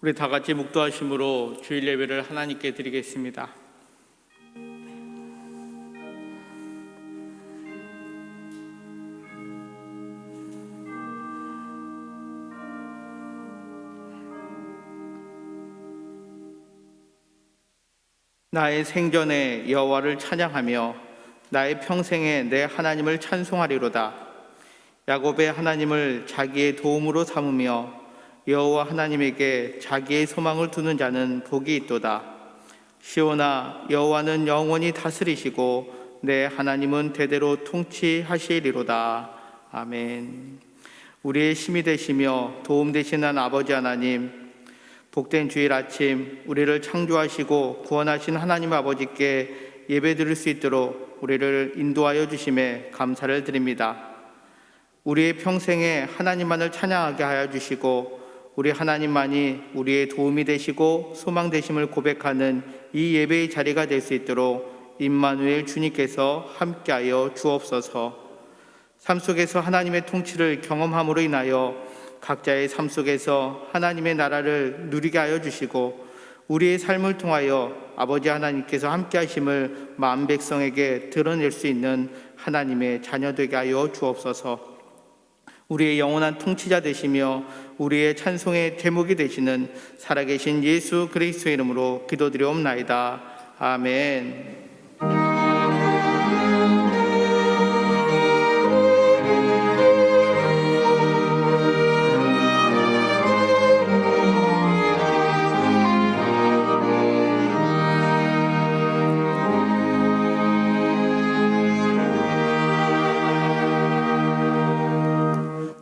우리 다 같이 묵도하심으로 주일 예배를 하나님께 드리겠습니다. 나의 생전에 여호와를 찬양하며 나의 평생에 내 하나님을 찬송하리로다. 야곱의 하나님을 자기의 도움으로 삼으며 여호와 하나님에게 자기의 소망을 두는 자는 복이 있도다. 시온아, 여호와는 영원히 다스리시고 내 하나님은 대대로 통치하시리로다. 아멘. 우리의 힘이 되시며 도움 되시는 아버지 하나님, 복된 주일 아침 우리를 창조하시고 구원하신 하나님 아버지께 예배드릴 수 있도록 우리를 인도하여 주심에 감사를 드립니다. 우리의 평생에 하나님만을 찬양하게 하여 주시고 우리 하나님만이 우리의 도움이 되시고 소망 되심을 고백하는 이 예배의 자리가 될 수 있도록 임마누엘 주님께서 함께하여 주옵소서. 삶 속에서 하나님의 통치를 경험함으로 인하여 각자의 삶 속에서 하나님의 나라를 누리게 하여 주시고 우리의 삶을 통하여 아버지 하나님께서 함께 하심을 마음 백성에게 드러낼 수 있는 하나님의 자녀 되게 하여 주옵소서. 우리의 영원한 통치자 되시며 우리의 찬송의 대목이 되시는 살아계신 예수 그리스도의 이름으로 기도드리옵나이다. 아멘.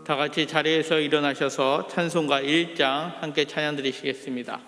다 같이 자리에서 일어나셔서 찬송가 1장 함께 찬양 드리시겠습니다.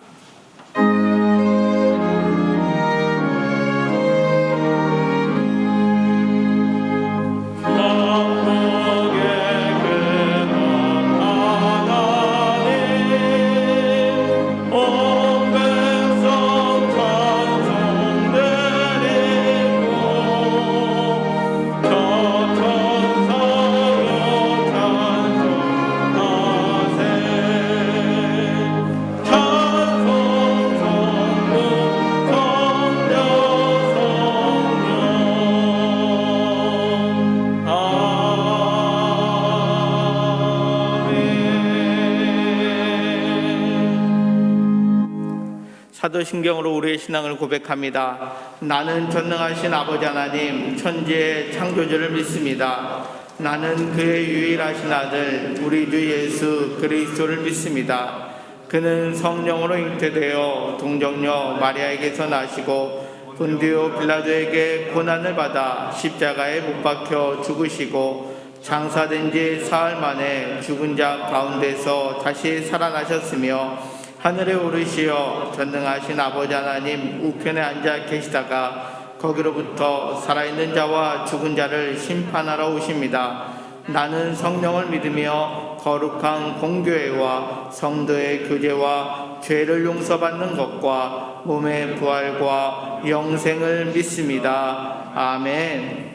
사도신경으로 우리의 신앙을 고백합니다. 나는 전능하신 아버지 하나님 천지의 창조주를 믿습니다. 나는 그의 유일하신 아들 우리 주 예수 그리스도를 믿습니다. 그는 성령으로 잉태되어 동정녀 마리아에게서 나시고 본디오 빌라도에게 고난을 받아 십자가에 못 박혀 죽으시고 장사된 지 사흘 만에 죽은 자 가운데서 다시 살아나셨으며 하늘에 오르시어 전능하신 아버지 하나님 우편에 앉아 계시다가 거기로부터 살아있는 자와 죽은 자를 심판하러 오십니다. 나는 성령을 믿으며 거룩한 공교회와 성도의 교제와 죄를 용서받는 것과 몸의 부활과 영생을 믿습니다. 아멘.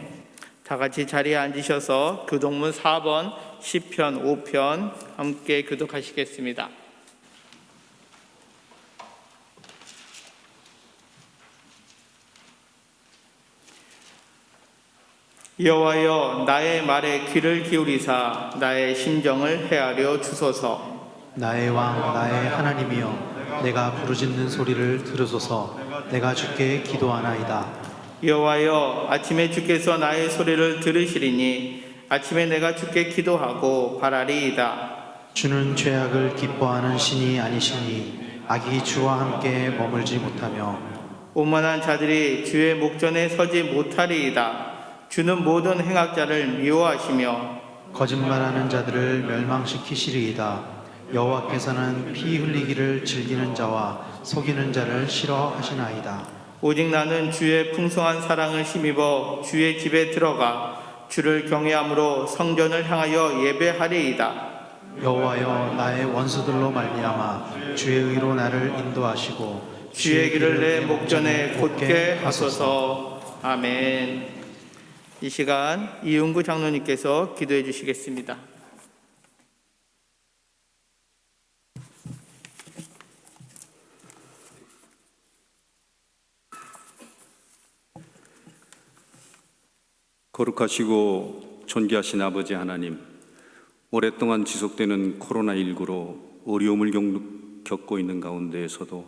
다 같이 자리에 앉으셔서 교독문 4번 시편 5편 함께 교독하시겠습니다. 여호와여, 나의 말에 귀를 기울이사 나의 심정을 헤아려 주소서. 나의 왕 나의 하나님이여, 내가 부르짖는 소리를 들으소서. 내가 주께 기도하나이다. 여호와여, 아침에 주께서 나의 소리를 들으시리니 아침에 내가 주께 기도하고 바라리이다. 주는 죄악을 기뻐하는 신이 아니시니 악이 주와 함께 머물지 못하며 오만한 자들이 주의 목전에 서지 못하리이다. 주는 모든 행악자를 미워하시며 거짓말하는 자들을 멸망시키시리이다. 여호와께서는 피 흘리기를 즐기는 자와 속이는 자를 싫어하시나이다. 오직 나는 주의 풍성한 사랑을 힘입어 주의 집에 들어가 주를 경외함으로 성전을 향하여 예배하리이다. 여호와여, 나의 원수들로 말미암아 주의 의로 나를 인도하시고 주의 길을 내 목전에 곧게 하소서. 아멘. 이 시간 이은구 장로님께서 기도해 주시겠습니다. 거룩하시고 존귀하신 아버지 하나님, 오랫동안 지속되는 코로나19로 어려움을 겪고 있는 가운데에서도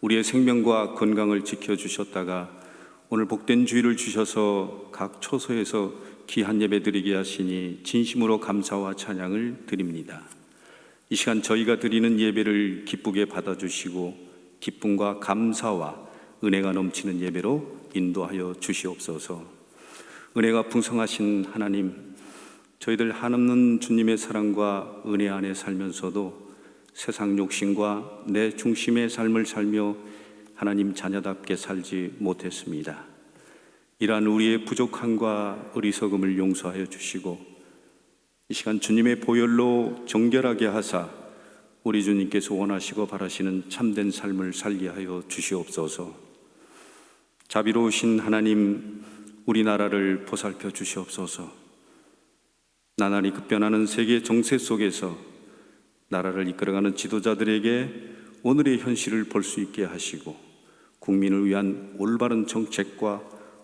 우리의 생명과 건강을 지켜주셨다가 오늘 복된 주일을 주셔서 각 초소에서 귀한 예배 드리게 하시니 진심으로 감사와 찬양을 드립니다. 이 시간 저희가 드리는 예배를 기쁘게 받아주시고 기쁨과 감사와 은혜가 넘치는 예배로 인도하여 주시옵소서. 은혜가 풍성하신 하나님, 저희들 한없는 주님의 사랑과 은혜 안에 살면서도 세상 욕심과 내 중심의 삶을 살며 하나님 자녀답게 살지 못했습니다. 이러한 우리의 부족함과 어리석음을 용서하여 주시고 이 시간 주님의 보혈로 정결하게 하사 우리 주님께서 원하시고 바라시는 참된 삶을 살게 하여 주시옵소서. 자비로우신 하나님, 우리나라를 보살펴 주시옵소서. 나날이 급변하는 세계 정세 속에서 나라를 이끌어가는 지도자들에게 오늘의 현실을 볼 수 있게 하시고 국민을 위한 올바른 정책과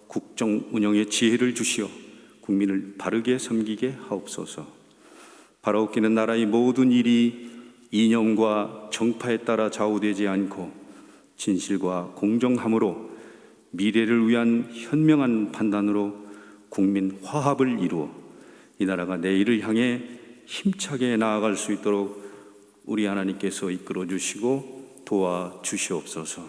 국정 운영의 지혜를 주시어 국민을 바르게 섬기게 하옵소서. 바라옵기는 나라의 모든 일이 이념과 정파에 따라 좌우되지 않고 진실과 공정함으로 미래를 위한 현명한 판단으로 국민 화합을 이루어 이 나라가 내일을 향해 힘차게 나아갈 수 있도록 우리 하나님께서 이끌어 주시고 도와주시옵소서.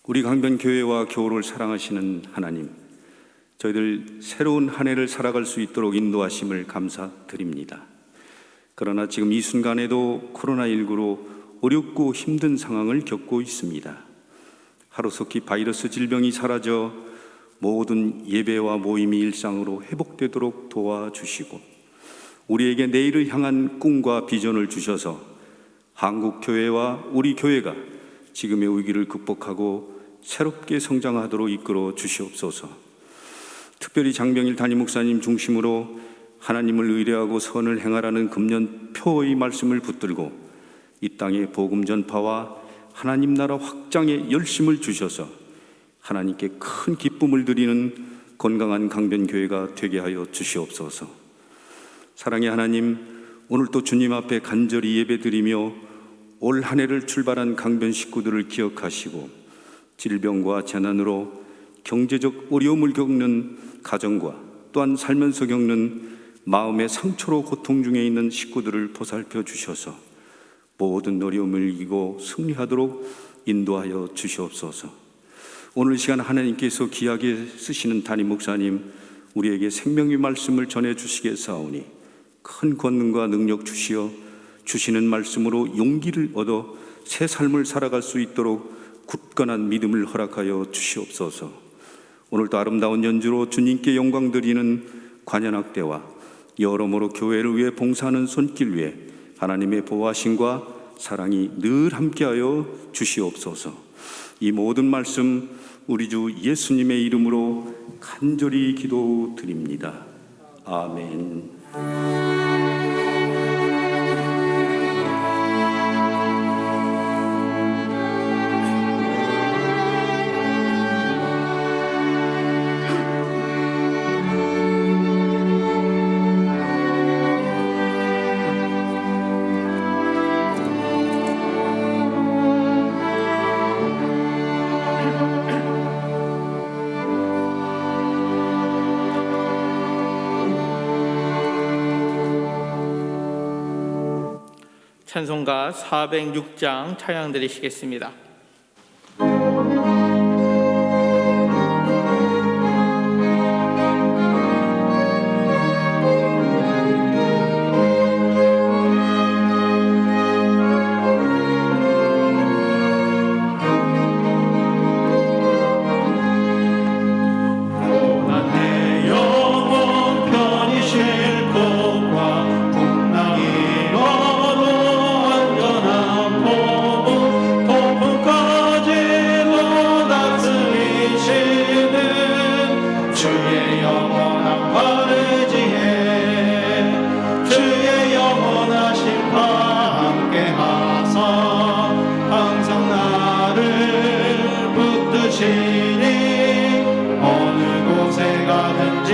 우리 강변교회와 교우를 사랑하시는 하나님, 저희들 새로운 한 해를 살아갈 수 있도록 인도하심을 감사드립니다. 그러나 지금 이 순간에도 코로나19로 어렵고 힘든 상황을 겪고 있습니다. 하루속히 바이러스 질병이 사라져 모든 예배와 모임이 일상으로 회복되도록 도와주시고 우리에게 내일을 향한 꿈과 비전을 주셔서 한국 교회와 우리 교회가 지금의 위기를 극복하고 새롭게 성장하도록 이끌어 주시옵소서. 특별히 장병일 담임 목사님 중심으로 하나님을 의뢰하고 선을 행하라는 금년 표의 말씀을 붙들고 이 땅의 복음 전파와 하나님 나라 확장에 열심을 주셔서 하나님께 큰 기쁨을 드리는 건강한 강변교회가 되게 하여 주시옵소서. 사랑의 하나님, 오늘도 주님 앞에 간절히 예배드리며 올 한 해를 출발한 강변 식구들을 기억하시고 질병과 재난으로 경제적 어려움을 겪는 가정과 또한 살면서 겪는 마음의 상처로 고통 중에 있는 식구들을 보살펴 주셔서 모든 어려움을 이기고 승리하도록 인도하여 주시옵소서. 오늘 시간 하나님께서 귀하게 쓰시는 담임 목사님, 우리에게 생명의 말씀을 전해 주시겠사오니 큰 권능과 능력 주시어 주시는 말씀으로 용기를 얻어 새 삶을 살아갈 수 있도록 굳건한 믿음을 허락하여 주시옵소서. 오늘도 아름다운 연주로 주님께 영광 드리는 관현악대와 여러모로 교회를 위해 봉사하는 손길 위에 하나님의 보호하심과 사랑이 늘 함께하여 주시옵소서. 이 모든 말씀 우리 주 예수님의 이름으로 간절히 기도드립니다. 아멘. 찬송가 406장 찬양 드리시겠습니다. 어느 곳에 가든지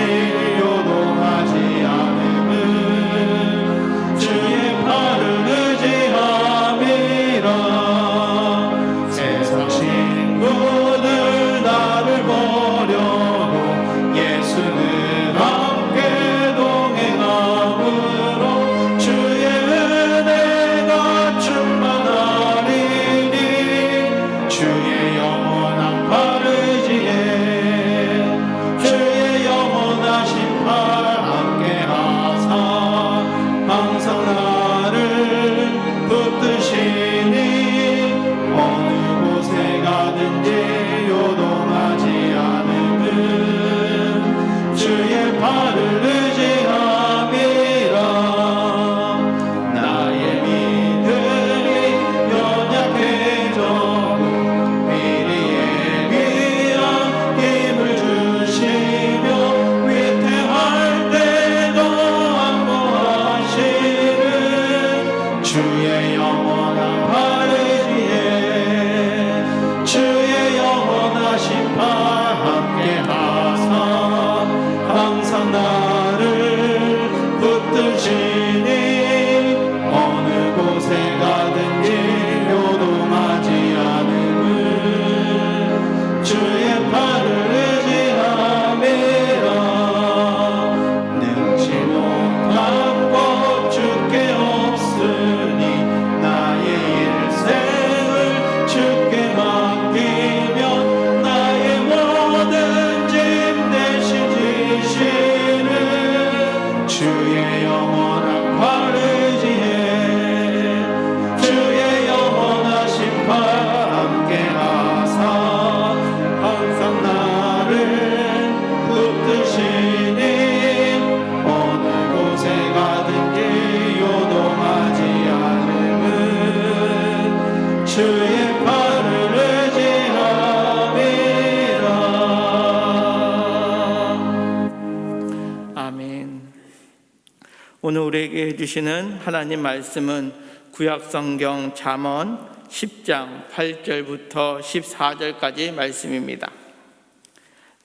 오늘 우리에게 해주시는 하나님 말씀은 구약성경 잠언 10장 8절부터 14절까지 말씀입니다.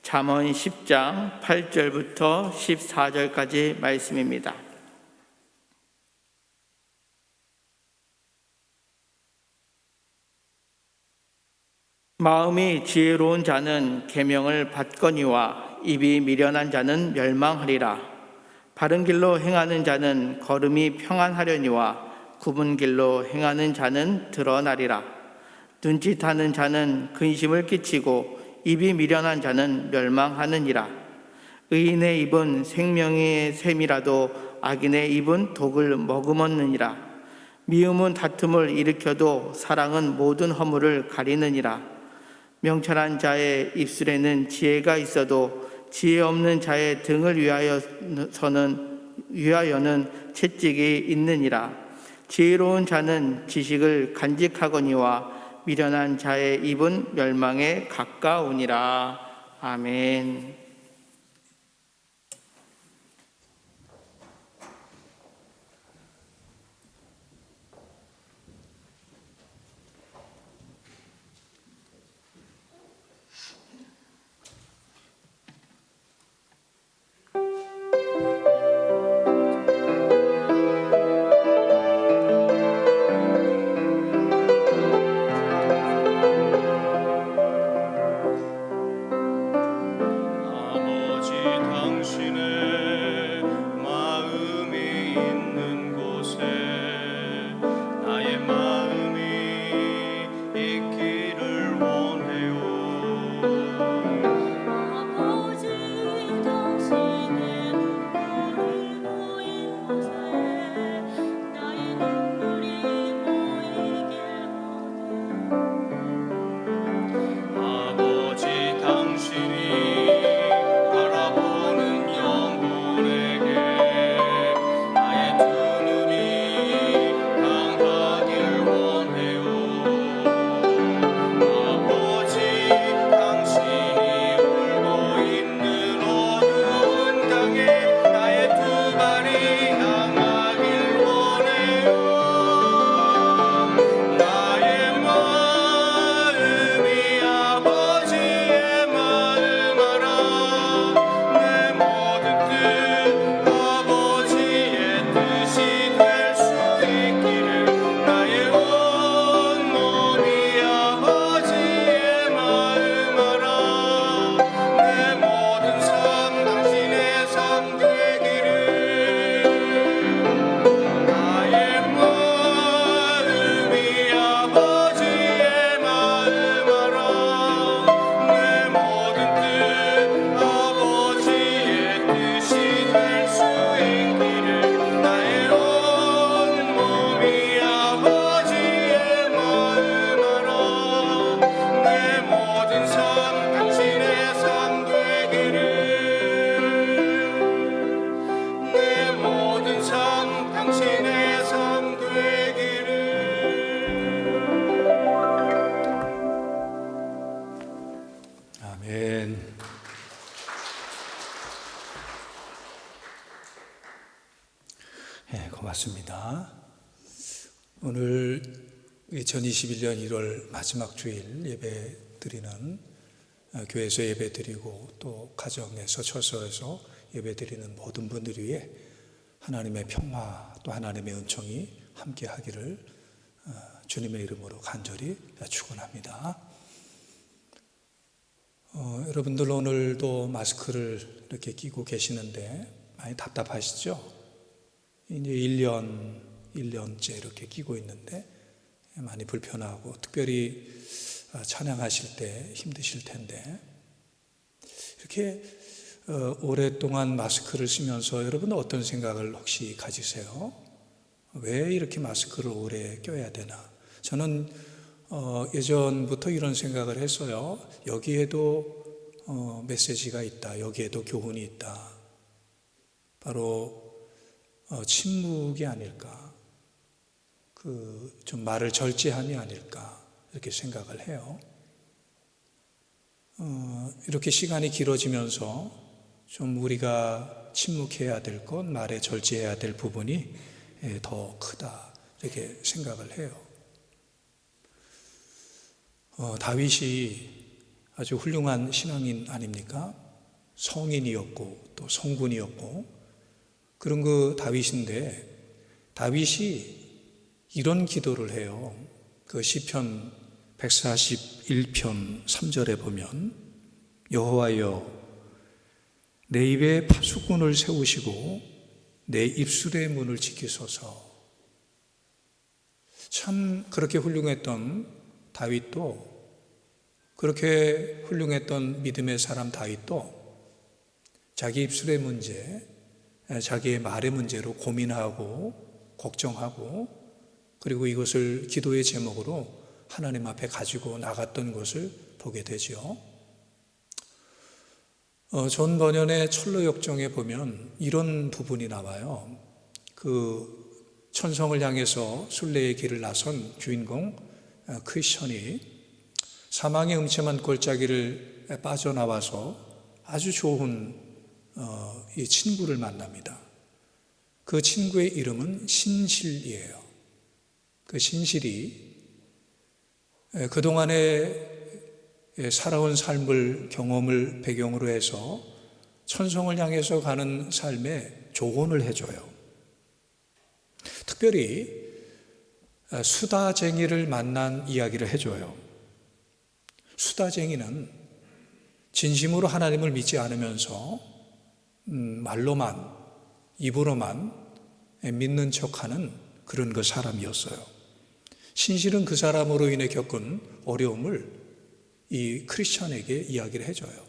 잠언 10장 8절부터 14절까지 말씀입니다. 마음이 지혜로운 자는 계명을 받거니와 입이 미련한 자는 멸망하리라. 바른 길로 행하는 자는 걸음이 평안하려니와 굽은 길로 행하는 자는 드러나리라. 눈짓하는 자는 근심을 끼치고 입이 미련한 자는 멸망하느니라. 의인의 입은 생명의 샘이라도 악인의 입은 독을 머금었느니라. 미움은 다툼을 일으켜도 사랑은 모든 허물을 가리느니라. 명철한 자의 입술에는 지혜가 있어도 지혜 없는 자의 등을 위하여는 채찍이 있느니라. 지혜로운 자는 지식을 간직하거니와 미련한 자의 입은 멸망에 가까우니라. 아멘. 고맙습니다. 오늘 2021년 1월 마지막 주일 예배 드리는 교회에서 예배 드리고 또 가정에서 처소에서 예배 드리는 모든 분들 위해 하나님의 평화 또 하나님의 은총이 함께 하기를 주님의 이름으로 간절히 축원합니다. 여러분들 오늘도 마스크를 이렇게 끼고 계시는데 많이 답답하시죠? 이제 1년째 이렇게 끼고 있는데 많이 불편하고 특별히 찬양하실 때 힘드실 텐데 이렇게 오랫동안 마스크를 쓰면서 여러분은 어떤 생각을 혹시 가지세요? 왜 이렇게 마스크를 오래 껴야 되나? 저는 예전부터 이런 생각을 했어요. 여기에도 메시지가 있다. 여기에도 교훈이 있다. 바로 침묵이 아닐까, 좀 말을 절제함이 아닐까 이렇게 생각을 해요. 이렇게 시간이 길어지면서 좀 우리가 침묵해야 될 것, 말에 절제해야 될 부분이 더 크다, 이렇게 생각을 해요. 다윗이 아주 훌륭한 신앙인 아닙니까? 성인이었고 또 성군이었고 그런 그 다윗인데, 다윗이 이런 기도를 해요. 그 시편 141편 3절에 보면, 여호와여 내 입에 파수꾼을 세우시고 내 입술의 문을 지키소서. 참 그렇게 훌륭했던 다윗도, 그렇게 훌륭했던 믿음의 사람 다윗도 자기 입술의 문제, 자기의 말의 문제로 고민하고 걱정하고, 그리고 이것을 기도의 제목으로 하나님 앞에 가지고 나갔던 것을 보게 되죠. 존 버년의 철로역정에 보면 이런 부분이 나와요. 그 천성을 향해서 순례의 길을 나선 주인공 크리스천이 사망의 음침한 골짜기를 빠져나와서 아주 좋은 이 친구를 만납니다. 그 친구의 이름은 신실이에요. 그 신실이 그동안에 살아온 삶을, 경험을 배경으로 해서 천성을 향해서 가는 삶에 조언을 해줘요. 특별히 수다쟁이를 만난 이야기를 해줘요. 수다쟁이는 진심으로 하나님을 믿지 않으면서 말로만, 입으로만 믿는 척하는 그런 그 사람이었어요. 신실은 그 사람으로 인해 겪은 어려움을 이 크리스천에게 이야기를 해줘요.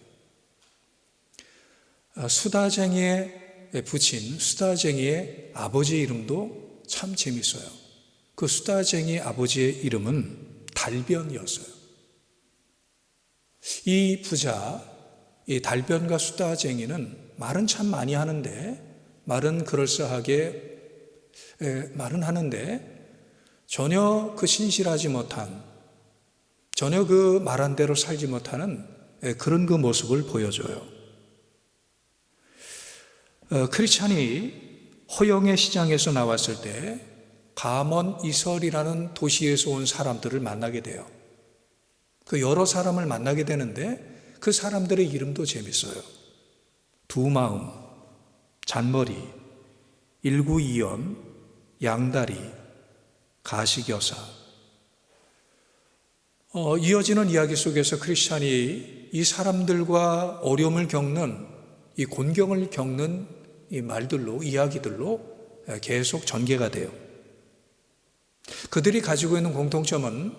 수다쟁이의 부친, 수다쟁이의 아버지 이름도 참 재밌어요. 그 수다쟁이 아버지의 이름은 달변이었어요. 이 부자, 이 달변과 수다쟁이는 말은 참 많이 하는데, 말은 그럴싸하게 말은 하는데 전혀 그 신실하지 못한, 전혀 그 말한 대로 살지 못하는 그런 그 모습을 보여줘요. 크리스찬이 허영의 시장에서 나왔을 때 가먼 이설이라는 도시에서 온 사람들을 만나게 돼요. 그 여러 사람을 만나게 되는데 그 사람들의 이름도 재밌어요. 두마음, 잔머리, 일구이연, 양다리, 가시교사. 이어지는 이야기 속에서 크리스찬이 이 사람들과 어려움을 겪는, 이 곤경을 겪는 이 말들로, 이야기들로 계속 전개가 돼요. 그들이 가지고 있는 공통점은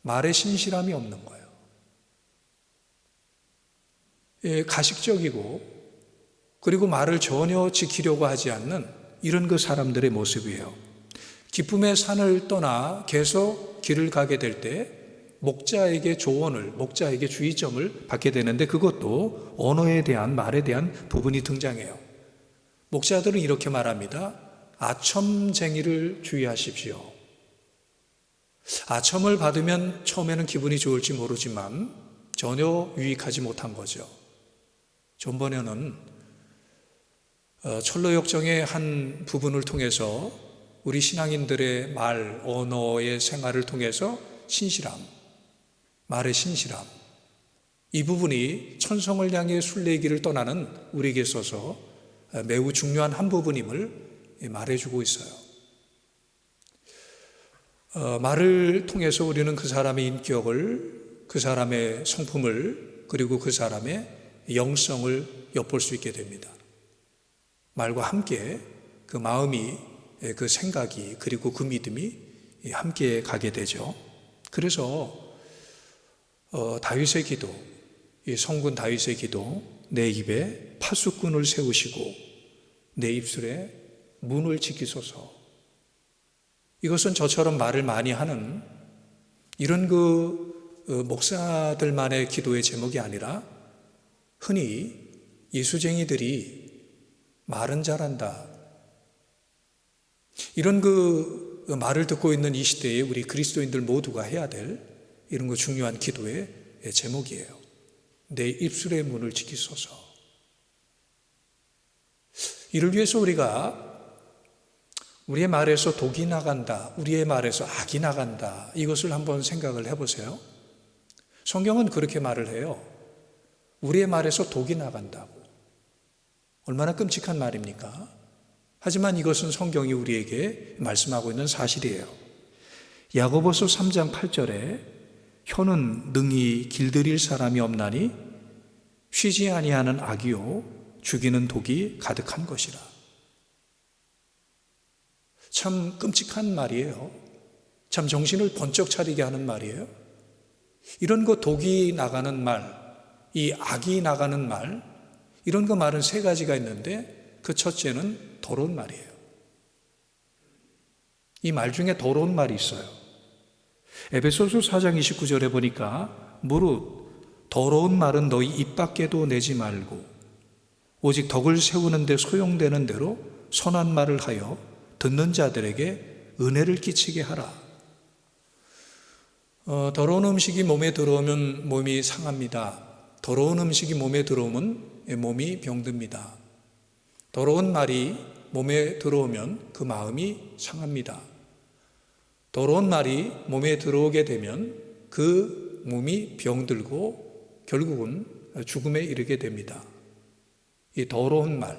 말에 신실함이 없는 거예요. 가식적이고, 그리고 말을 전혀 지키려고 하지 않는 이런 그 사람들의 모습이에요. 기쁨의 산을 떠나 계속 길을 가게 될 때 목자에게 조언을, 목자에게 주의점을 받게 되는데, 그것도 언어에 대한, 말에 대한 부분이 등장해요. 목자들은 이렇게 말합니다. 아첨쟁이를 주의하십시오. 아첨을 받으면 처음에는 기분이 좋을지 모르지만 전혀 유익하지 못한 거죠. 존 버년은 철로역정의 한 부분을 통해서 우리 신앙인들의 말, 언어의 생활을 통해서 신실함, 말의 신실함, 이 부분이 천성을 향해 순례길을 떠나는 우리에게 있어서 매우 중요한 한 부분임을 말해주고 있어요. 말을 통해서 우리는 그 사람의 인격을, 그 사람의 성품을, 그리고 그 사람의 영성을 엿볼 수 있게 됩니다. 말과 함께 그 마음이, 그 생각이, 그리고 그 믿음이 함께 가게 되죠. 그래서 다윗의 기도, 이 성군 다윗의 기도, 내 입에 파수꾼을 세우시고 내 입술에 문을 지키소서. 이것은 저처럼 말을 많이 하는 이런 목사들만의 기도의 제목이 아니라, 흔히 예수쟁이들이 말은 잘한다, 이런 말을 듣고 있는 이 시대에 우리 그리스도인들 모두가 해야 될 이런 중요한 기도의 제목이에요. 내 입술의 문을 지키소서. 이를 위해서 우리가 우리의 말에서 독이 나간다, 우리의 말에서 악이 나간다, 이것을 한번 생각을 해보세요. 성경은 그렇게 말을 해요. 우리의 말에서 독이 나간다고. 얼마나 끔찍한 말입니까? 하지만 이것은 성경이 우리에게 말씀하고 있는 사실이에요. 야고보서 3장 8절에 혀는 능히 길들일 사람이 없나니 쉬지 아니하는 악이요 죽이는 독이 가득한 것이라. 참 끔찍한 말이에요. 참 정신을 번쩍 차리게 하는 말이에요. 이런 거 독이 나가는 말, 이 악이 나가는 말, 이런 거 말은 세 가지가 있는데 그 첫째는 더러운 말이에요. 이 말 중에 더러운 말이 있어요. 에베소서 4장 29절에 보니까 무릇 더러운 말은 너희 입 밖에도 내지 말고 오직 덕을 세우는 데 소용되는 대로 선한 말을 하여 듣는 자들에게 은혜를 끼치게 하라. 더러운 음식이 몸에 들어오면 몸이 상합니다. 더러운 음식이 몸에 들어오면 몸이 병듭니다. 더러운 말이 몸에 들어오면 그 마음이 상합니다. 더러운 말이 몸에 들어오게 되면 그 몸이 병들고 결국은 죽음에 이르게 됩니다. 이 더러운 말,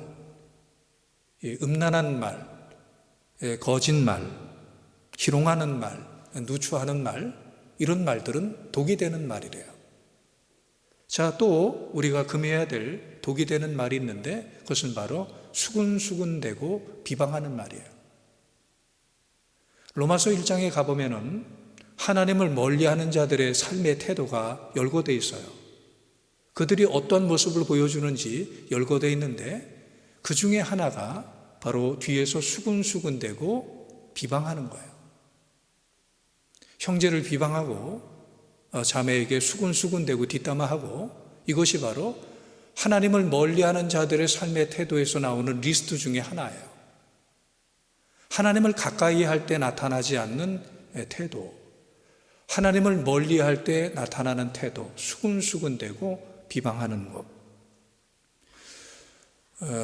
이 음란한 말, 거짓말, 희롱하는 말, 누추하는 말, 이런 말들은 독이 되는 말이래요. 자, 또 우리가 금해야 될 독이 되는 말이 있는데 그것은 바로 수군수군대고 비방하는 말이에요. 로마서 1장에 가보면은 하나님을 멀리하는 자들의 삶의 태도가 열거되어 있어요. 그들이 어떤 모습을 보여주는지 열거되어 있는데 그 중에 하나가 바로 뒤에서 수군수군대고 비방하는 거예요. 형제를 비방하고 자매에게 수군수군대고 뒷담화하고, 이것이 바로 하나님을 멀리하는 자들의 삶의 태도에서 나오는 리스트 중에 하나예요. 하나님을 가까이 할 때 나타나지 않는 태도, 하나님을 멀리할 때 나타나는 태도, 수군수군대고 비방하는 것.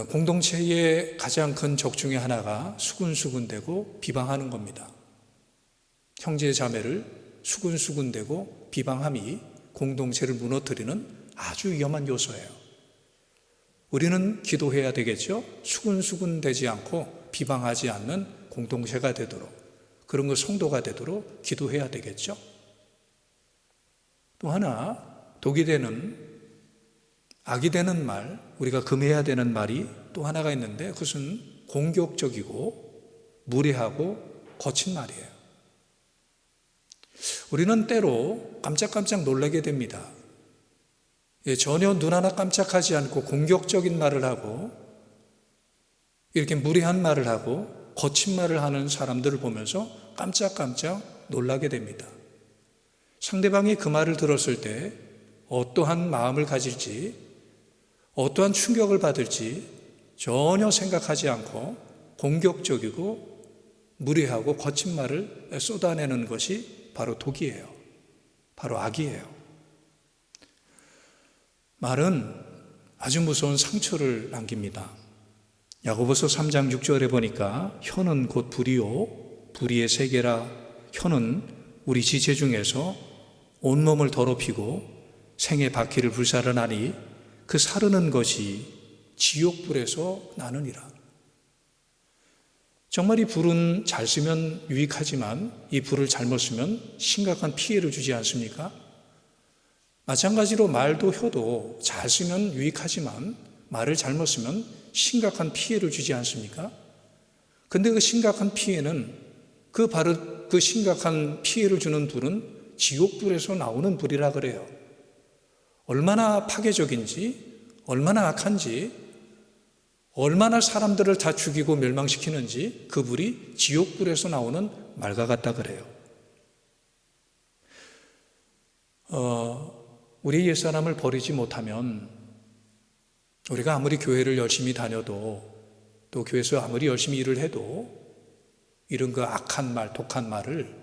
공동체의 가장 큰 적 중에 하나가 수군수군대고 비방하는 겁니다. 형제 자매를 수군수군대고 비방함이 공동체를 무너뜨리는 아주 위험한 요소예요. 우리는 기도해야 되겠죠. 수군수군대지 않고 비방하지 않는 공동체가 되도록, 그런 거 성도가 되도록 기도해야 되겠죠. 또 하나, 독이 되는, 악이 되는 말, 우리가 금해야 되는 말이 또 하나가 있는데 그것은 공격적이고 무례하고 거친 말이에요. 우리는 때로 깜짝깜짝 놀라게 됩니다. 전혀 눈 하나 깜짝하지 않고 공격적인 말을 하고 이렇게 무례한 말을 하고 거친 말을 하는 사람들을 보면서 깜짝깜짝 놀라게 됩니다. 상대방이 그 말을 들었을 때 어떠한 마음을 가질지, 어떠한 충격을 받을지 전혀 생각하지 않고 공격적이고 무례하고 거친 말을 쏟아내는 것이 바로 독이에요. 바로 악이에요. 말은 아주 무서운 상처를 남깁니다. 야고보서 3장 6절에 보니까 혀는 곧 불이요 불의의 세계라. 혀는 우리 지체 중에서 온몸을 더럽히고 생의 바퀴를 불사르나니 그 사르는 것이 지옥불에서 나느니라. 정말 이 불은 잘 쓰면 유익하지만 이 불을 잘못 쓰면 심각한 피해를 주지 않습니까? 마찬가지로 말도 혀도 잘 쓰면 유익하지만 말을 잘못 쓰면 심각한 피해를 주지 않습니까? 근데 그 심각한 피해는 바로 그 심각한 피해를 주는 불은 지옥불에서 나오는 불이라 그래요. 얼마나 파괴적인지, 얼마나 악한지, 얼마나 사람들을 다 죽이고 멸망시키는지 그 불이 지옥불에서 나오는 말과 같다 그래요. 우리 옛사람을 버리지 못하면 우리가 아무리 교회를 열심히 다녀도 또 교회에서 아무리 열심히 일을 해도 이런 그 악한 말, 독한 말을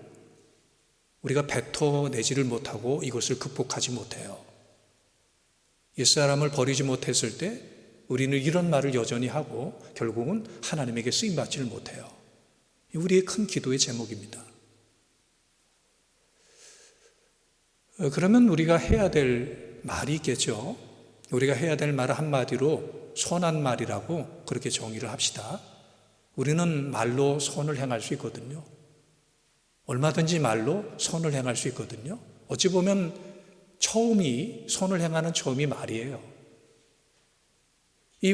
우리가 뱉어내지를 못하고 이것을 극복하지 못해요. 옛사람을 버리지 못했을 때 우리는 이런 말을 여전히 하고 결국은 하나님에게 쓰임받지를 못해요. 우리의 큰 기도의 제목입니다. 그러면 우리가 해야 될 말이 있겠죠. 우리가 해야 될 말을 한마디로 선한 말이라고 그렇게 정의를 합시다. 우리는 말로 선을 행할 수 있거든요. 얼마든지 말로 선을 행할 수 있거든요. 어찌 보면 선을 행하는 처음이 말이에요.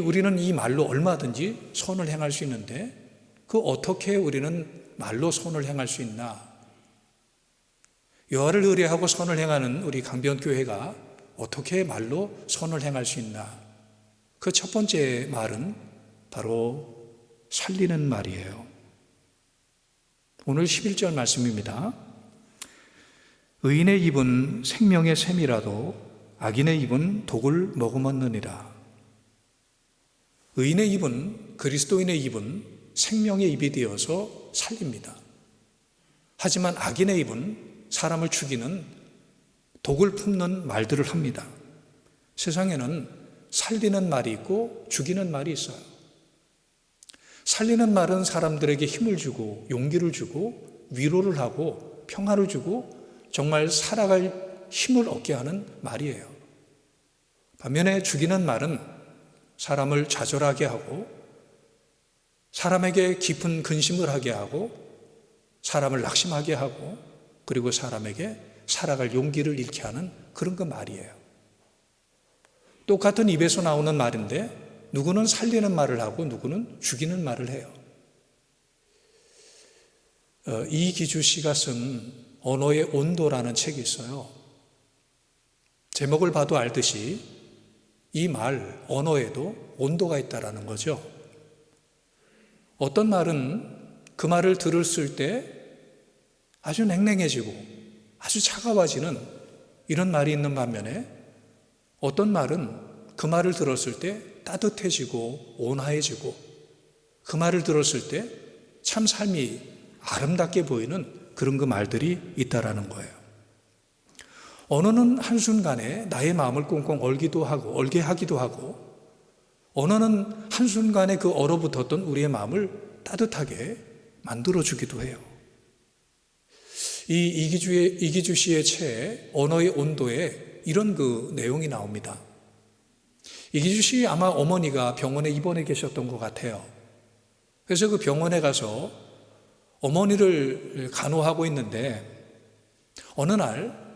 우리는 이 말로 얼마든지 선을 행할 수 있는데 어떻게 우리는 말로 선을 행할 수 있나? 여호와를 의뢰하고 선을 행하는 우리 강변교회가 어떻게 말로 선을 행할 수 있나? 그 첫 번째 말은 바로 살리는 말이에요. 오늘 11절 말씀입니다. 의인의 입은 생명의 샘이라도 악인의 입은 독을 머금었느니라. 의인의 입은, 그리스도인의 입은 생명의 입이 되어서 살립니다. 하지만 악인의 입은 사람을 죽이는 독을 품는 말들을 합니다. 세상에는 살리는 말이 있고 죽이는 말이 있어요. 살리는 말은 사람들에게 힘을 주고 용기를 주고 위로를 하고 평화를 주고 정말 살아갈 힘을 얻게 하는 말이에요. 반면에 죽이는 말은 사람을 좌절하게 하고 사람에게 깊은 근심을 하게 하고 사람을 낙심하게 하고 그리고 사람에게 살아갈 용기를 잃게 하는 그런 그 말이에요. 똑같은 입에서 나오는 말인데 누구는 살리는 말을 하고 누구는 죽이는 말을 해요. 이기주 씨가 쓴 언어의 온도라는 책이 있어요. 제목을 봐도 알듯이 이 말, 언어에도 온도가 있다라는 거죠. 어떤 말은 그 말을 들었을 때 아주 냉랭해지고 아주 차가워지는 이런 말이 있는 반면에 어떤 말은 그 말을 들었을 때 따뜻해지고 온화해지고 그 말을 들었을 때 참 삶이 아름답게 보이는 그런 그 말들이 있다라는 거예요. 언어는 한순간에 나의 마음을 꽁꽁 얼게 하기도 하고 언어는 한순간에 그 얼어붙었던 우리의 마음을 따뜻하게 만들어주기도 해요. 이기주 씨의 책 언어의 온도에 이런 그 내용이 나옵니다. 이기주 씨 아마 어머니가 병원에 입원해 계셨던 것 같아요. 그래서 그 병원에 가서 어머니를 간호하고 있는데 어느 날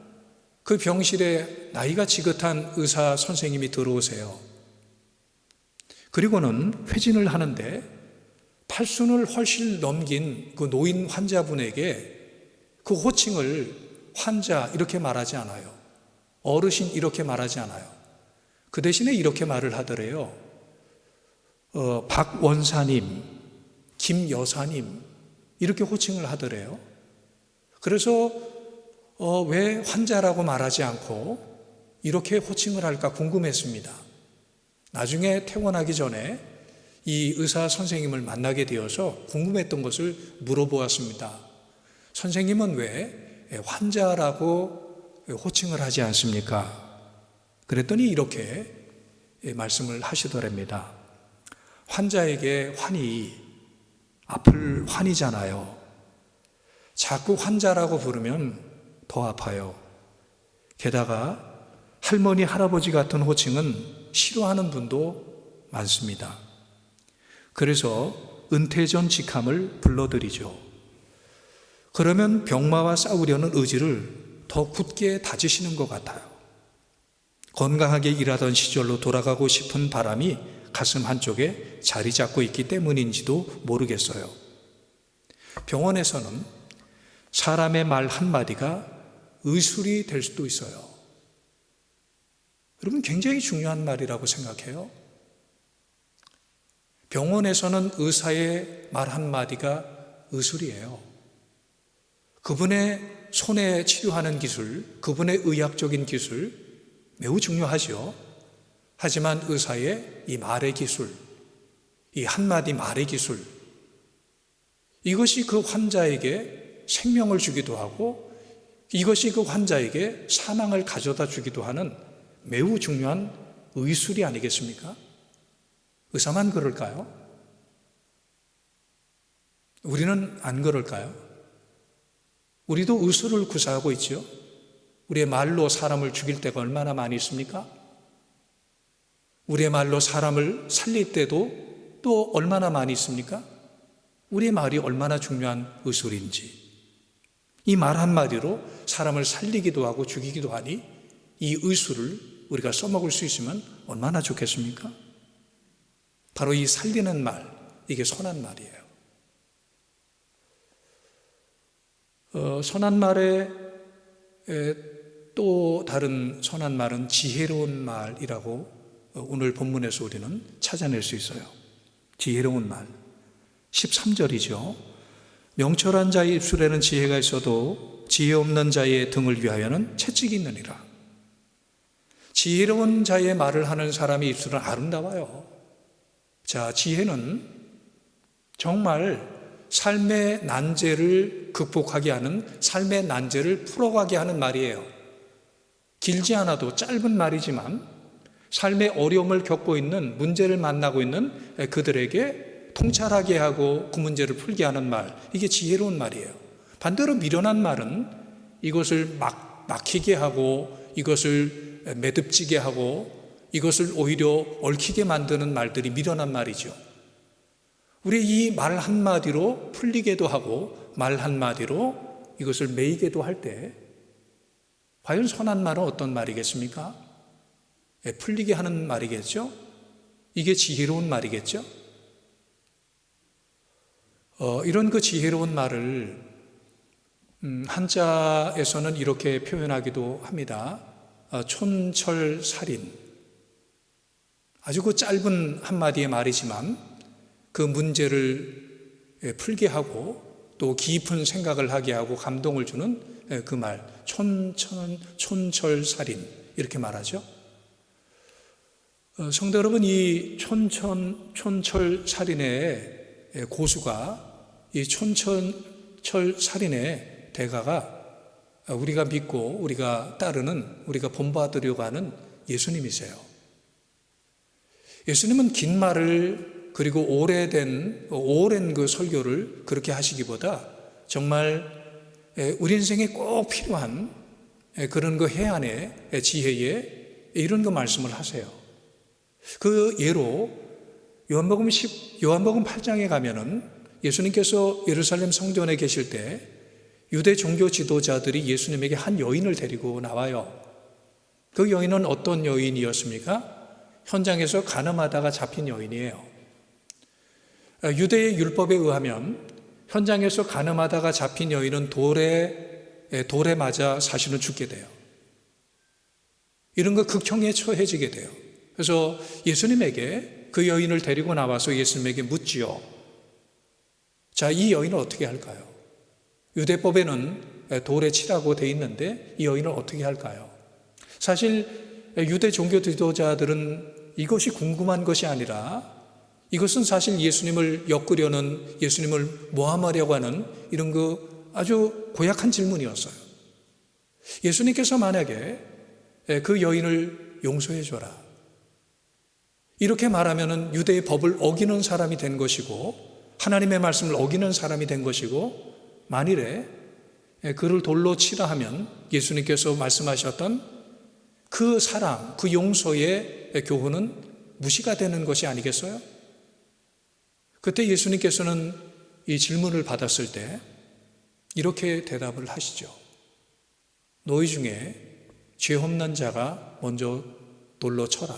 그 병실에 나이가 지긋한 의사 선생님이 들어오세요. 그리고는 회진을 하는데 팔순을 훨씬 넘긴 그 노인 환자분에게 그 호칭을 환자 이렇게 말하지 않아요. 어르신 이렇게 말하지 않아요. 그 대신에 이렇게 말을 하더래요. 박 원사님, 김 여사님 이렇게 호칭을 하더래요. 그래서 왜 환자라고 말하지 않고 이렇게 호칭을 할까 궁금했습니다. 나중에 퇴원하기 전에 이 의사 선생님을 만나게 되어서 궁금했던 것을 물어보았습니다. 선생님은 왜 환자라고 호칭을 하지 않습니까? 그랬더니 이렇게 말씀을 하시더랍니다. 환자에게 환이 아플 환이잖아요. 자꾸 환자라고 부르면 더 아파요. 게다가 할머니, 할아버지 같은 호칭은 싫어하는 분도 많습니다. 그래서 은퇴 전 직함을 불러드리죠. 그러면 병마와 싸우려는 의지를 더 굳게 다지시는 것 같아요. 건강하게 일하던 시절로 돌아가고 싶은 바람이 가슴 한쪽에 자리 잡고 있기 때문인지도 모르겠어요. 병원에서는 사람의 말 한마디가 의술이 될 수도 있어요. 여러분 굉장히 중요한 말이라고 생각해요. 병원에서는 의사의 말 한마디가 의술이에요. 그분의 손에 치료하는 기술, 그분의 의학적인 기술 매우 중요하죠. 하지만 의사의 이 말의 기술, 이 한마디 말의 기술, 이것이 그 환자에게 생명을 주기도 하고 이것이 그 환자에게 사망을 가져다 주기도 하는 매우 중요한 의술이 아니겠습니까? 의사만 그럴까요? 우리는 안 그럴까요? 우리도 의술을 구사하고 있죠. 우리의 말로 사람을 죽일 때가 얼마나 많이 있습니까? 우리의 말로 사람을 살릴 때도 또 얼마나 많이 있습니까? 우리의 말이 얼마나 중요한 의술인지, 이 말 한마디로 사람을 살리기도 하고 죽이기도 하니 이 의술을 우리가 써먹을 수 있으면 얼마나 좋겠습니까? 바로 이 살리는 말, 이게 선한 말이에요. 선한 말에 또 다른 선한 말은 지혜로운 말이라고 오늘 본문에서 우리는 찾아낼 수 있어요. 지혜로운 말. 13절이죠. 명철한 자의 입술에는 지혜가 있어도 지혜 없는 자의 등을 위하여는 채찍이 있느니라. 지혜로운 자의 말을 하는 사람의 입술은 아름다워요. 자, 지혜는 정말 삶의 난제를 극복하게 하는, 삶의 난제를 풀어가게 하는 말이에요. 길지 않아도 짧은 말이지만 삶의 어려움을 겪고 있는, 문제를 만나고 있는 그들에게 통찰하게 하고 그 문제를 풀게 하는 말, 이게 지혜로운 말이에요. 반대로 미련한 말은 이것을 막히게 하고, 이것을 매듭지게 하고, 이것을 오히려 얽히게 만드는 말들이 미련한 말이죠. 우리 이 말 한마디로 풀리게도 하고 말 한마디로 이것을 매이게도 할 때 과연 선한 말은 어떤 말이겠습니까? 풀리게 하는 말이겠죠? 이게 지혜로운 말이겠죠? 이런 그 지혜로운 말을 한자에서는 이렇게 표현하기도 합니다. 촌철살인. 아주 그 짧은 한마디의 말이지만 그 문제를 풀게 하고 또 깊은 생각을 하게 하고 감동을 주는 그 말, 촌철살인, 이렇게 말하죠. 성도 여러분, 이 촌철살인의 고수가, 이 촌철살인의 대가가 우리가 믿고 우리가 따르는, 우리가 본받으려고 하는 예수님이세요. 예수님은 긴 말을, 그리고 오랜 그 설교를 그렇게 하시기보다 정말 우리 인생에 꼭 필요한 그런 그 해안의 지혜에 이런 그 말씀을 하세요. 그 예로 요한복음 8장에 가면은 예수님께서 예루살렘 성전에 계실 때 유대 종교 지도자들이 예수님에게 한 여인을 데리고 나와요. 그 여인은 어떤 여인이었습니까? 현장에서 간음하다가 잡힌 여인이에요. 유대의 율법에 의하면 현장에서 간음하다가 잡힌 여인은 돌에 맞아 사실은 죽게 돼요. 이런 거 극형에 처해지게 돼요. 그래서 예수님에게 그 여인을 데리고 나와서 예수님에게 묻지요. 자, 이 여인은 어떻게 할까요? 유대법에는 돌에 치라고 돼 있는데 이 여인을 어떻게 할까요? 사실 유대 종교 지도자들은 이것이 궁금한 것이 아니라 이것은 사실 예수님을 엮으려는, 예수님을 모함하려고 하는 이런 그 아주 고약한 질문이었어요. 예수님께서 만약에 그 여인을 용서해 줘라, 이렇게 말하면은 유대의 법을 어기는 사람이 된 것이고 하나님의 말씀을 어기는 사람이 된 것이고, 만일에 그를 돌로 치라 하면 예수님께서 말씀하셨던 그 사랑, 그 용서의 교훈은 무시가 되는 것이 아니겠어요? 그때 예수님께서는 이 질문을 받았을 때 이렇게 대답을 하시죠. 너희 중에 죄 없는 자가 먼저 돌로 쳐라.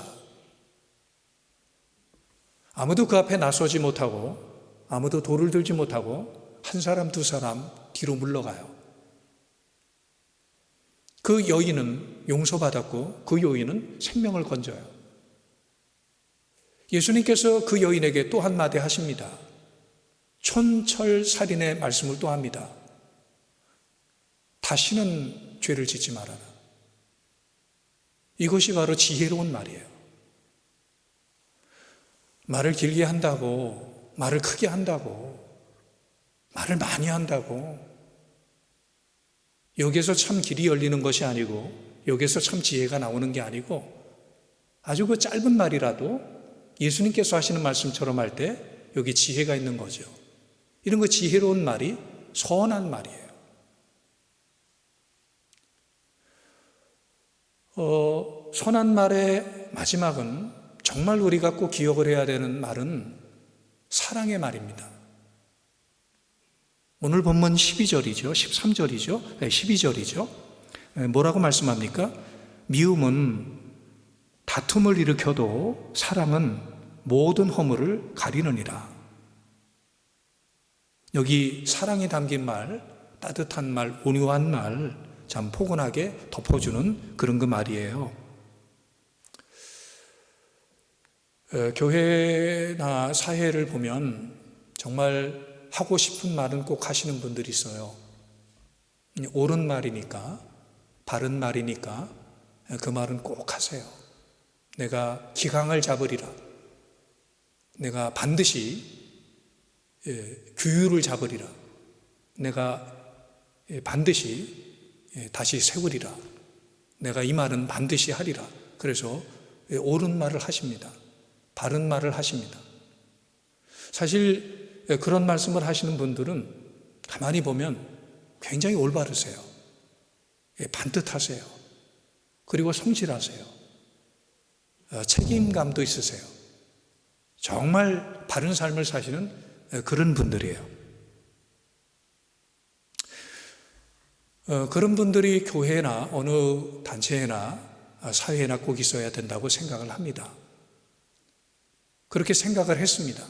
아무도 그 앞에 나서지 못하고 아무도 돌을 들지 못하고 한 사람 두 사람 뒤로 물러가요. 그 여인은 용서받았고 그 여인은 생명을 건져요. 예수님께서 그 여인에게 또 한마디 하십니다. 촌철살인의 말씀을 또 합니다. 다시는 죄를 짓지 말아라. 이것이 바로 지혜로운 말이에요. 말을 길게 한다고, 말을 크게 한다고, 말을 많이 한다고, 여기에서 참 길이 열리는 것이 아니고, 여기에서 참 지혜가 나오는 게 아니고, 아주 그 짧은 말이라도 예수님께서 하시는 말씀처럼 할 때 여기 지혜가 있는 거죠. 이런 거 지혜로운 말이 선한 말이에요. 선한 말의 마지막은 정말 우리가 꼭 기억을 해야 되는 말은 사랑의 말입니다. 오늘 본문 12절이죠. 13절이죠. 12절이죠. 뭐라고 말씀합니까? 미움은 다툼을 일으켜도 사랑은 모든 허물을 가리느니라. 여기 사랑이 담긴 말, 따뜻한 말, 온유한 말, 참 포근하게 덮어주는 그런 그 말이에요. 교회나 사회를 보면 정말 하고 싶은 말은 꼭 하시는 분들이 있어요. 옳은 말이니까, 바른 말이니까 그 말은 꼭 하세요. 내가 기강을 잡으리라. 내가 반드시 규율을 잡으리라. 내가 반드시 다시 세우리라. 내가 이 말은 반드시 하리라. 그래서 옳은 말을 하십니다. 바른 말을 하십니다. 사실 그런 말씀을 하시는 분들은 가만히 보면 굉장히 올바르세요. 반듯하세요. 그리고 성실하세요. 책임감도 있으세요. 정말 바른 삶을 사시는 그런 분들이에요. 그런 분들이 교회나 어느 단체나 사회나 꼭 있어야 된다고 생각을 합니다. 그렇게 생각을 했습니다.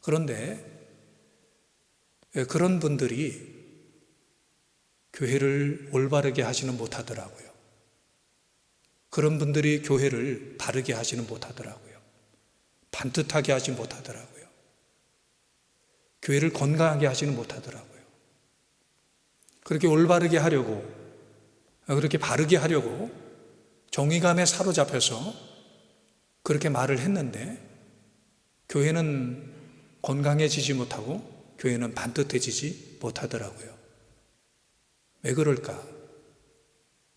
그런데 그런 분들이 교회를 올바르게 하지는 못하더라고요. 그런 분들이 교회를 바르게 하지는 못하더라고요. 반듯하게 하지 못하더라고요. 교회를 건강하게 하지는 못하더라고요. 그렇게 올바르게 하려고, 그렇게 바르게 하려고 정의감에 사로잡혀서 그렇게 말을 했는데 교회는 건강해지지 못하고 교회는 반듯해지지 못하더라고요. 왜 그럴까?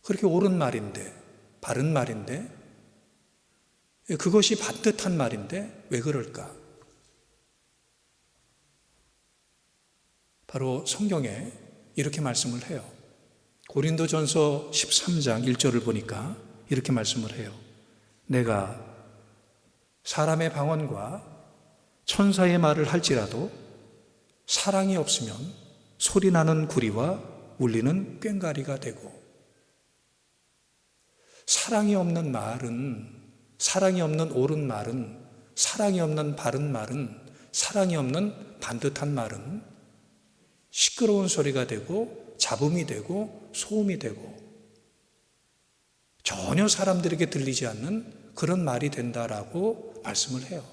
그렇게 옳은 말인데, 바른 말인데, 그것이 반듯한 말인데 왜 그럴까? 바로 성경에 이렇게 말씀을 해요. 고린도전서 13장 1절을 보니까 이렇게 말씀을 해요. 내가 사람의 방언과 천사의 말을 할지라도 사랑이 없으면 소리나는 구리와 울리는 꽹과리가 되고, 사랑이 없는 말은, 사랑이 없는 옳은 말은, 사랑이 없는 바른 말은, 사랑이 없는 반듯한 말은 시끄러운 소리가 되고 잡음이 되고 소음이 되고 전혀 사람들에게 들리지 않는 그런 말이 된다라고 말씀을 해요.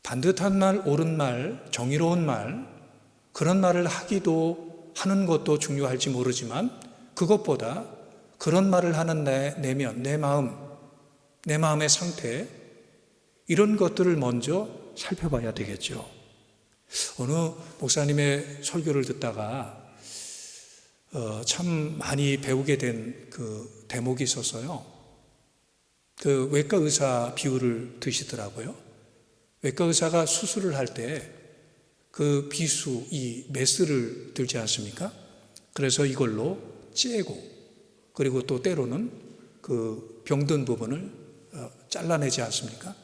반듯한 말, 옳은 말, 정의로운 말, 그런 말을 하기도 하는 것도 중요할지 모르지만 그것보다 그런 말을 하는 내 내면, 내 마음, 내 마음의 상태, 이런 것들을 먼저 살펴봐야 되겠죠. 어느 목사님의 설교를 듣다가 참 많이 배우게 된 그 대목이 있었어요. 그 외과 의사 비유를 드시더라고요. 외과 의사가 수술을 할 때 그 비수, 이 메스를 들지 않습니까? 그래서 이걸로 째고, 그리고 또 때로는 그 병든 부분을 잘라내지 않습니까?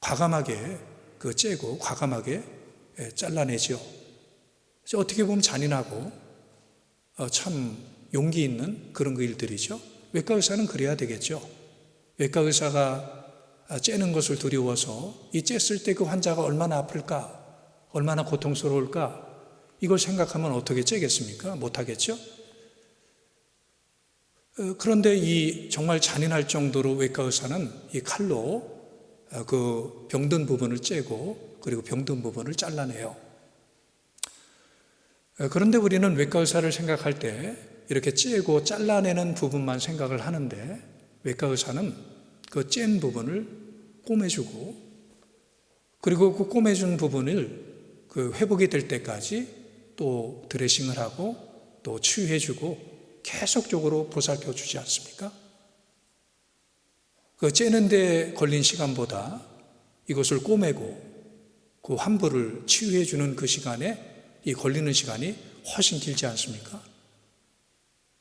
과감하게 그 째고 과감하게 잘라내죠. 어떻게 보면 잔인하고 참 용기 있는 그런 그 일들이죠. 외과 의사는 그래야 되겠죠. 외과 의사가 째는 것을 두려워서 이 쬐을 때 그 환자가 얼마나 아플까, 얼마나 고통스러울까, 이걸 생각하면 어떻게 째겠습니까? 못하겠죠. 그런데 이 정말 잔인할 정도로 외과 의사는 이 칼로 그 병든 부분을 째고 그리고 병든 부분을 잘라내요. 그런데 우리는 외과 의사를 생각할 때 이렇게 째고 잘라내는 부분만 생각을 하는데 외과 의사는 그 짠 부분을 꼬매주고 그리고 그 꼬매준 부분을 그 회복이 될 때까지 또 드레싱을 하고 또 치유해주고 계속적으로 보살펴 주지 않습니까? 그 째는데 걸린 시간보다 이것을 꼬매고 그 환부를 치유해 주는 그 시간에 이 걸리는 시간이 훨씬 길지 않습니까?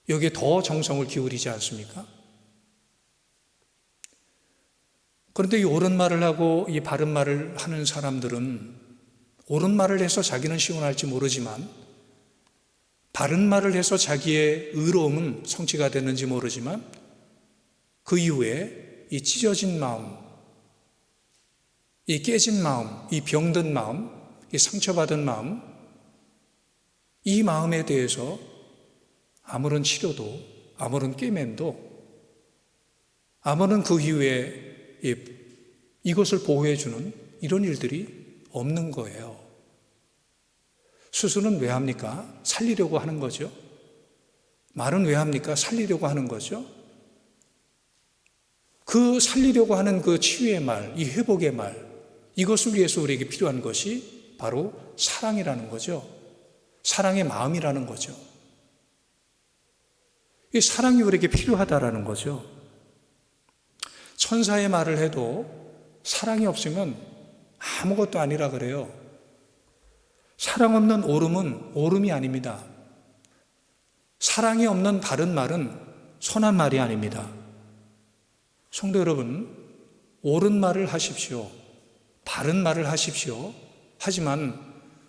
여기에 더 정성을 기울이지 않습니까? 그런데 이 옳은 말을 하고 이 바른 말을 하는 사람들은 옳은 말을 해서 자기는 시원할지 모르지만 바른 말을 해서 자기의 의로움은 성취가 되는지 모르지만 그 이후에 이 찢어진 마음, 이 깨진 마음, 이 병든 마음, 이 상처받은 마음, 이 마음에 대해서 아무런 치료도, 아무런 꿰맴도, 아무런 그 이후에 이것을 보호해주는 이런 일들이 없는 거예요. 수술은 왜 합니까? 살리려고 하는 거죠. 말은 왜 합니까? 살리려고 하는 거죠. 그 살리려고 하는 그 치유의 말, 이 회복의 말, 이것을 위해서 우리에게 필요한 것이 바로 사랑이라는 거죠. 사랑의 마음이라는 거죠. 이 사랑이 우리에게 필요하다라는 거죠. 천사의 말을 해도 사랑이 없으면 아무것도 아니라 그래요. 사랑 없는 옳음은 옳음이 아닙니다. 사랑이 없는 바른 말은 선한 말이 아닙니다. 성도 여러분, 옳은 말을 하십시오. 바른 말을 하십시오. 하지만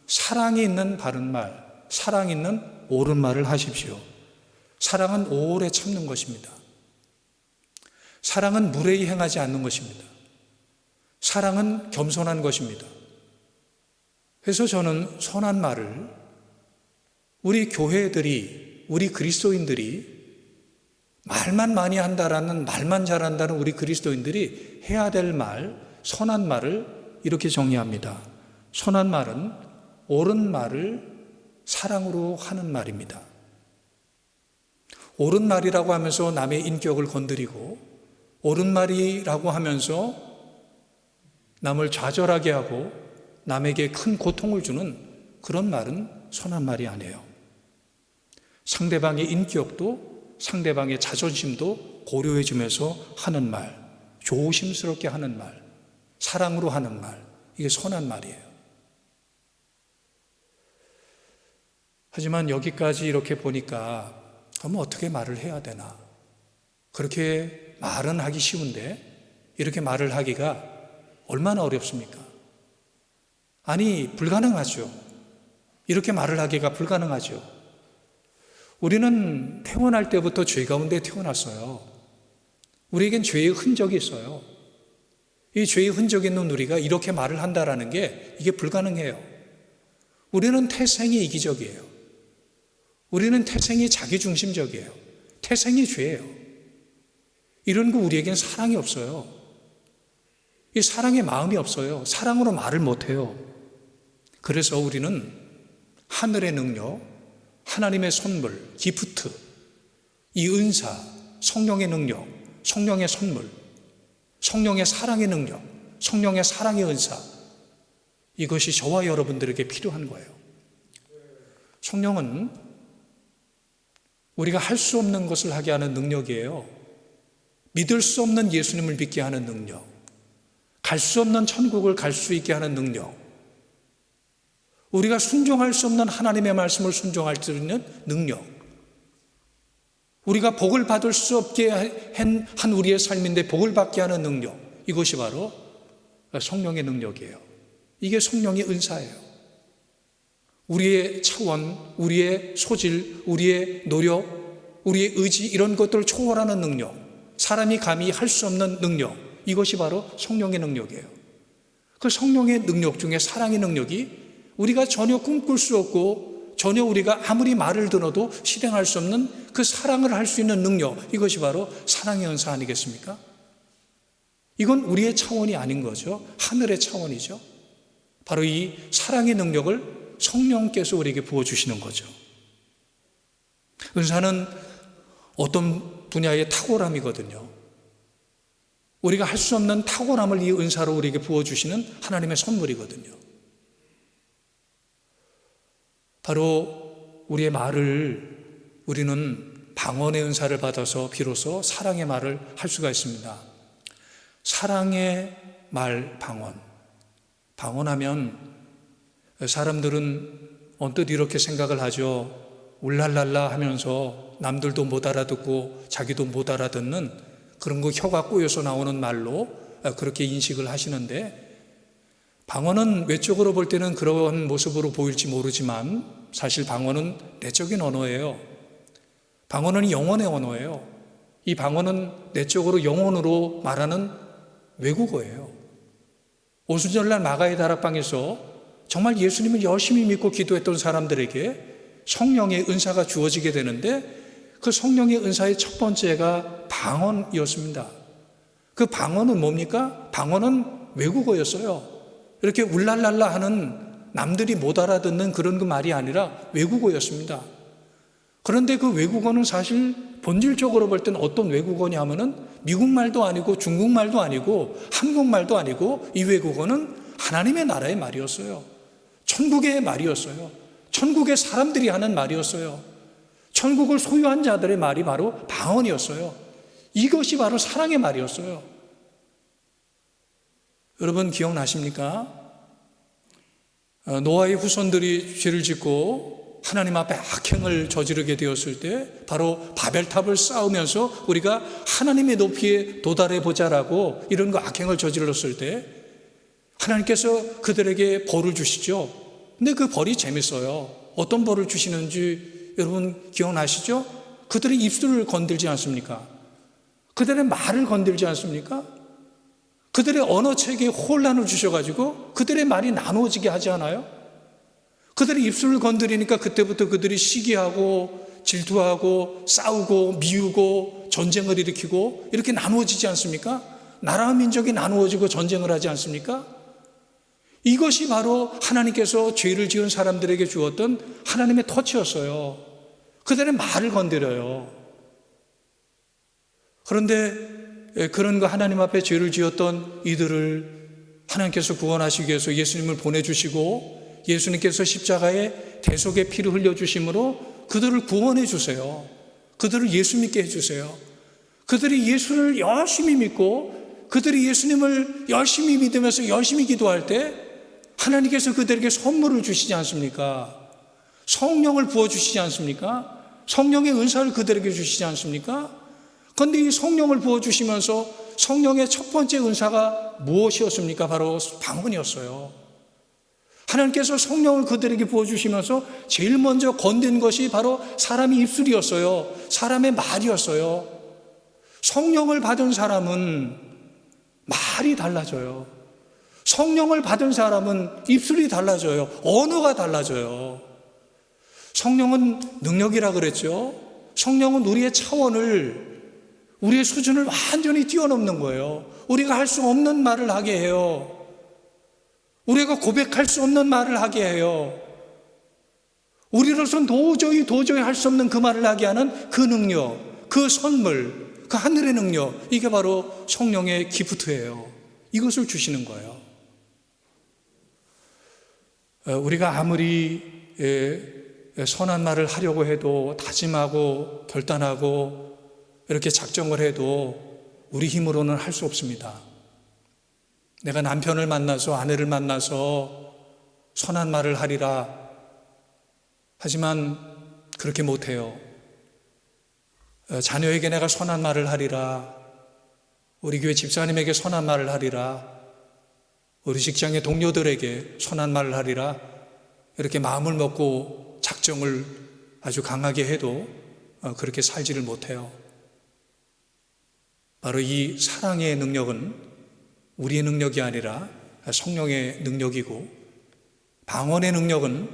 사랑이 있는 바른 말, 사랑 있는 옳은 말을 하십시오. 사랑은 오래 참는 것입니다. 사랑은 무례히 행하지 않는 것입니다. 사랑은 겸손한 것입니다. 그래서 저는 선한 말을 우리 교회들이, 우리 그리스도인들이 말만 많이 한다라는, 말만 잘한다는 우리 그리스도인들이 해야 될 말, 선한 말을 이렇게 정리합니다. 선한 말은 옳은 말을 사랑으로 하는 말입니다. 옳은 말이라고 하면서 남의 인격을 건드리고, 옳은 말이라고 하면서 남을 좌절하게 하고 남에게 큰 고통을 주는 그런 말은 선한 말이 아니에요. 상대방의 인격도 상대방의 자존심도 고려해 주면서 하는 말, 조심스럽게 하는 말, 사랑으로 하는 말, 이게 선한 말이에요. 하지만 여기까지 이렇게 보니까 그럼 어떻게 말을 해야 되나? 그렇게 말은 하기 쉬운데 이렇게 말을 하기가 얼마나 어렵습니까? 아니, 불가능하죠. 이렇게 말을 하기가 불가능하죠. 우리는 태어날 때부터 죄 가운데 태어났어요. 우리에겐 죄의 흔적이 있어요. 이 죄의 흔적이 있는 우리가 이렇게 말을 한다라는 게 이게 불가능해요. 우리는 태생이 이기적이에요. 우리는 태생이 자기중심적이에요. 태생이 죄예요. 이런 거 우리에겐 사랑이 없어요. 이 사랑의 마음이 없어요. 사랑으로 말을 못해요. 그래서 우리는 하늘의 능력, 하나님의 선물, 기프트, 이 은사, 성령의 능력, 성령의 선물, 성령의 사랑의 능력, 성령의 사랑의 은사, 이것이 저와 여러분들에게 필요한 거예요. 성령은 우리가 할 수 없는 것을 하게 하는 능력이에요. 믿을 수 없는 예수님을 믿게 하는 능력, 갈 수 없는 천국을 갈 수 있게 하는 능력, 우리가 순종할 수 없는 하나님의 말씀을 순종할 수 있는 능력, 우리가 복을 받을 수 없게 한 우리의 삶인데 복을 받게 하는 능력, 이것이 바로 성령의 능력이에요. 이게 성령의 은사예요. 우리의 차원, 우리의 소질, 우리의 노력, 우리의 의지, 이런 것들을 초월하는 능력, 사람이 감히 할 수 없는 능력, 이것이 바로 성령의 능력이에요. 그 성령의 능력 중에 사랑의 능력이 우리가 전혀 꿈꿀 수 없고 전혀 우리가 아무리 말을 들어도 실행할 수 없는 그 사랑을 할 수 있는 능력, 이것이 바로 사랑의 은사 아니겠습니까? 이건 우리의 차원이 아닌 거죠. 하늘의 차원이죠. 바로 이 사랑의 능력을 성령께서 우리에게 부어주시는 거죠. 은사는 어떤 분야의 탁월함이거든요. 우리가 할 수 없는 탁월함을 이 은사로 우리에게 부어주시는 하나님의 선물이거든요. 바로 우리의 말을 우리는 방언의 은사를 받아서 비로소 사랑의 말을 할 수가 있습니다. 사랑의 말 방언. 방언하면 사람들은 언뜻 이렇게 생각을 하죠. 울랄랄라 하면서 남들도 못 알아듣고 자기도 못 알아듣는 그런 거 혀가 꼬여서 나오는 말로 그렇게 인식을 하시는데, 방언은 외적으로 볼 때는 그런 모습으로 보일지 모르지만 사실 방언은 내적인 언어예요. 방언은 영혼의 언어예요. 이 방언은 내적으로 영혼으로 말하는 외국어예요. 오순절날 마가의 다락방에서 정말 예수님을 열심히 믿고 기도했던 사람들에게 성령의 은사가 주어지게 되는데, 그 성령의 은사의 첫 번째가 방언이었습니다. 그 방언은 뭡니까? 방언은 외국어였어요. 이렇게 울랄랄라 하는 남들이 못 알아듣는 그런 그 말이 아니라 외국어였습니다. 그런데 그 외국어는 사실 본질적으로 볼 때는 어떤 외국어냐 하면은 미국말도 아니고 중국말도 아니고 한국말도 아니고, 이 외국어는 하나님의 나라의 말이었어요. 천국의 말이었어요. 천국의 사람들이 하는 말이었어요. 천국을 소유한 자들의 말이 바로 방언이었어요. 이것이 바로 사랑의 말이었어요. 여러분 기억나십니까? 노아의 후손들이 죄를 짓고 하나님 앞에 악행을 저지르게 되었을 때, 바로 바벨탑을 쌓으면서 우리가 하나님의 높이에 도달해 보자라고 이런 거 악행을 저질렀을 때 하나님께서 그들에게 벌을 주시죠. 근데 그 벌이 재밌어요. 어떤 벌을 주시는지 여러분 기억나시죠? 그들의 입술을 건들지 않습니까? 그들의 말을 건들지 않습니까? 그들의 언어체계에 혼란을 주셔가지고 그들의 말이 나누어지게 하지 않아요? 그들의 입술을 건드리니까 그때부터 그들이 시기하고 질투하고 싸우고 미우고 전쟁을 일으키고 이렇게 나누어지지 않습니까? 나라와 민족이 나누어지고 전쟁을 하지 않습니까? 이것이 바로 하나님께서 죄를 지은 사람들에게 주었던 하나님의 터치였어요. 그들의 말을 건드려요. 그런데 그런 거 하나님 앞에 죄를 지었던 이들을 하나님께서 구원하시기 위해서 예수님을 보내주시고, 예수님께서 십자가에 대속의 피를 흘려주심으로 그들을 구원해 주세요. 그들을 예수 믿게 해주세요. 그들이 예수를 열심히 믿고 그들이 예수님을 열심히 믿으면서 열심히 기도할 때 하나님께서 그들에게 선물을 주시지 않습니까? 성령을 부어주시지 않습니까? 성령의 은사를 그들에게 주시지 않습니까? 그런데 이 성령을 부어주시면서 성령의 첫 번째 은사가 무엇이었습니까? 바로 방언이었어요. 하나님께서 성령을 그들에게 부어주시면서 제일 먼저 건든 것이 바로 사람의 입술이었어요. 사람의 말이었어요. 성령을 받은 사람은 말이 달라져요. 성령을 받은 사람은 입술이 달라져요. 언어가 달라져요. 성령은 능력이라 그랬죠. 성령은 우리의 차원을, 우리의 수준을 완전히 뛰어넘는 거예요. 우리가 할 수 없는 말을 하게 해요. 우리가 고백할 수 없는 말을 하게 해요. 우리로서는 도저히 할 수 없는 그 말을 하게 하는 그 능력, 그 선물, 그 하늘의 능력, 이게 바로 성령의 기프트예요. 이것을 주시는 거예요. 우리가 아무리 선한 말을 하려고 해도, 다짐하고 결단하고 이렇게 작정을 해도 우리 힘으로는 할 수 없습니다. 내가 남편을 만나서, 아내를 만나서 선한 말을 하리라 하지만 그렇게 못해요. 자녀에게 내가 선한 말을 하리라, 우리 교회 집사님에게 선한 말을 하리라, 우리 직장의 동료들에게 선한 말을 하리라, 이렇게 마음을 먹고 작정을 아주 강하게 해도 그렇게 살지를 못해요. 바로 이 사랑의 능력은 우리의 능력이 아니라 성령의 능력이고, 방언의 능력은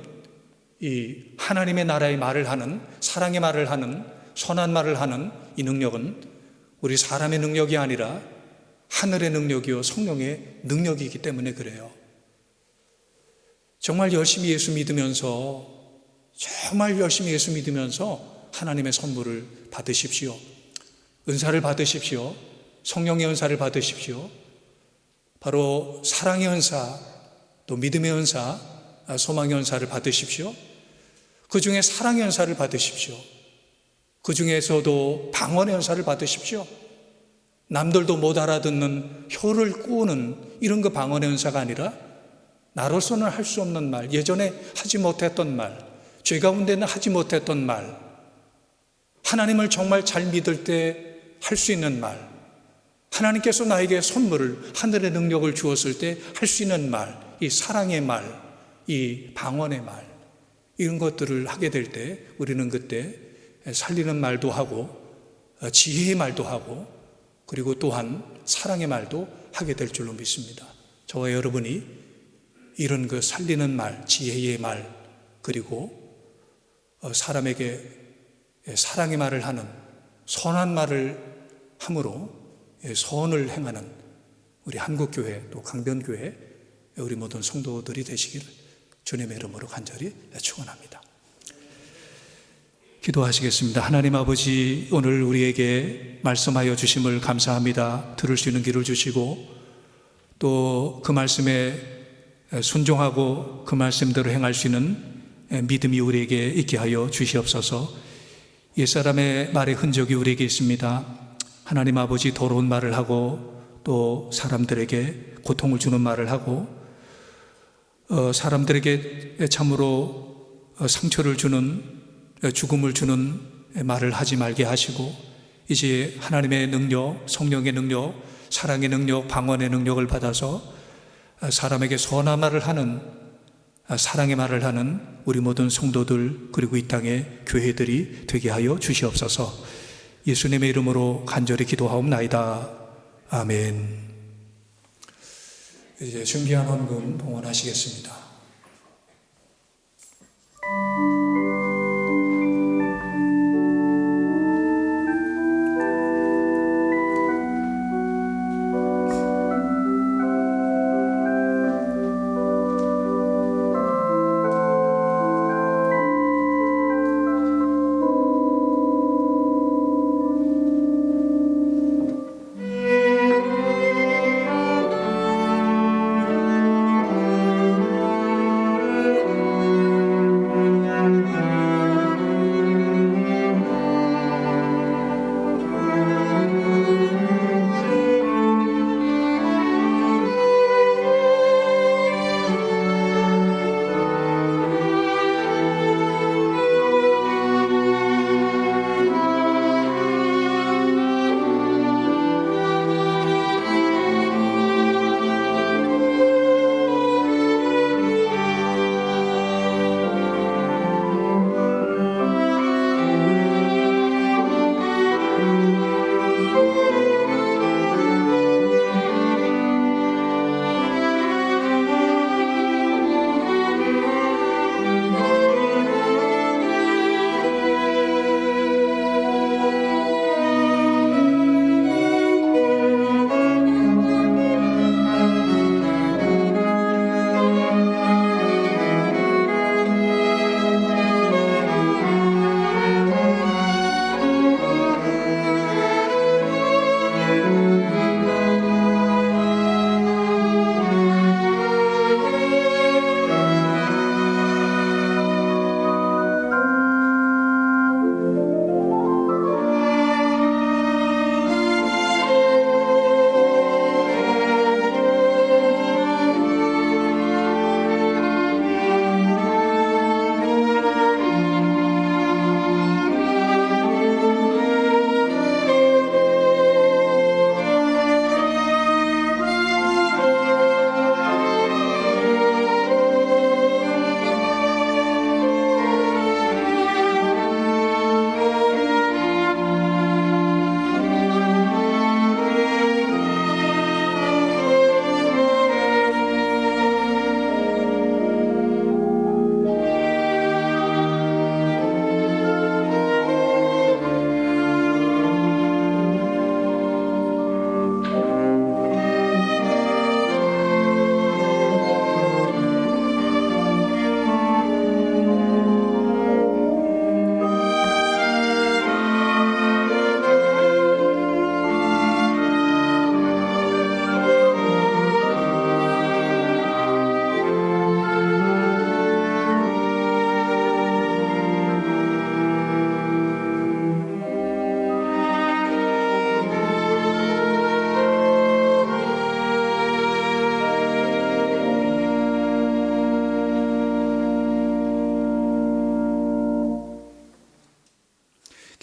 이 하나님의 나라의 말을 하는, 사랑의 말을 하는, 선한 말을 하는 이 능력은 우리 사람의 능력이 아니라 하늘의 능력이요 성령의 능력이기 때문에 그래요. 정말 열심히 예수 믿으면서, 정말 열심히 예수 믿으면서 하나님의 선물을 받으십시오. 은사를 받으십시오. 성령의 은사를 받으십시오. 바로 사랑의 은사, 또 믿음의 은사, 소망의 은사를 받으십시오. 그 중에 사랑의 은사를 받으십시오. 그 중에서도 방언의 은사를 받으십시오. 남들도 못 알아듣는 혀를 꼬는 이런 그 방언의 은사가 아니라 나로서는 할 수 없는 말, 예전에 하지 못했던 말, 죄 가운데는 하지 못했던 말, 하나님을 정말 잘 믿을 때 할 수 있는 말, 하나님께서 나에게 선물을, 하늘의 능력을 주었을 때 할 수 있는 말, 이 사랑의 말, 이 방언의 말, 이런 것들을 하게 될 때 우리는 그때 살리는 말도 하고 지혜의 말도 하고 그리고 또한 사랑의 말도 하게 될 줄로 믿습니다. 저와 여러분이 이런 그 살리는 말, 지혜의 말, 그리고 사람에게 사랑의 말을 하는 선한 말을 함으로 선을 행하는 우리 한국교회 또 강변교회 우리 모든 성도들이 되시길 주님의 이름으로 간절히 축원합니다. 기도하시겠습니다. 하나님 아버지, 오늘 우리에게 말씀하여 주심을 감사합니다. 들을 수 있는 길을 주시고 또 그 말씀에 순종하고 그 말씀대로 행할 수 있는 믿음이 우리에게 있게 하여 주시옵소서. 옛사람의 말의 흔적이 우리에게 있습니다. 하나님 아버지, 더러운 말을 하고 또 사람들에게 고통을 주는 말을 하고 사람들에게 참으로 상처를 주는, 죽음을 주는 말을 하지 말게 하시고 이제 하나님의 능력, 성령의 능력, 사랑의 능력, 방언의 능력을 받아서 사람에게 선한 말을 하는, 사랑의 말을 하는 우리 모든 성도들 그리고 이 땅의 교회들이 되게 하여 주시옵소서. 예수님의 이름으로 간절히 기도하옵나이다. 아멘. 이제 준비한 헌금 봉헌하시겠습니다.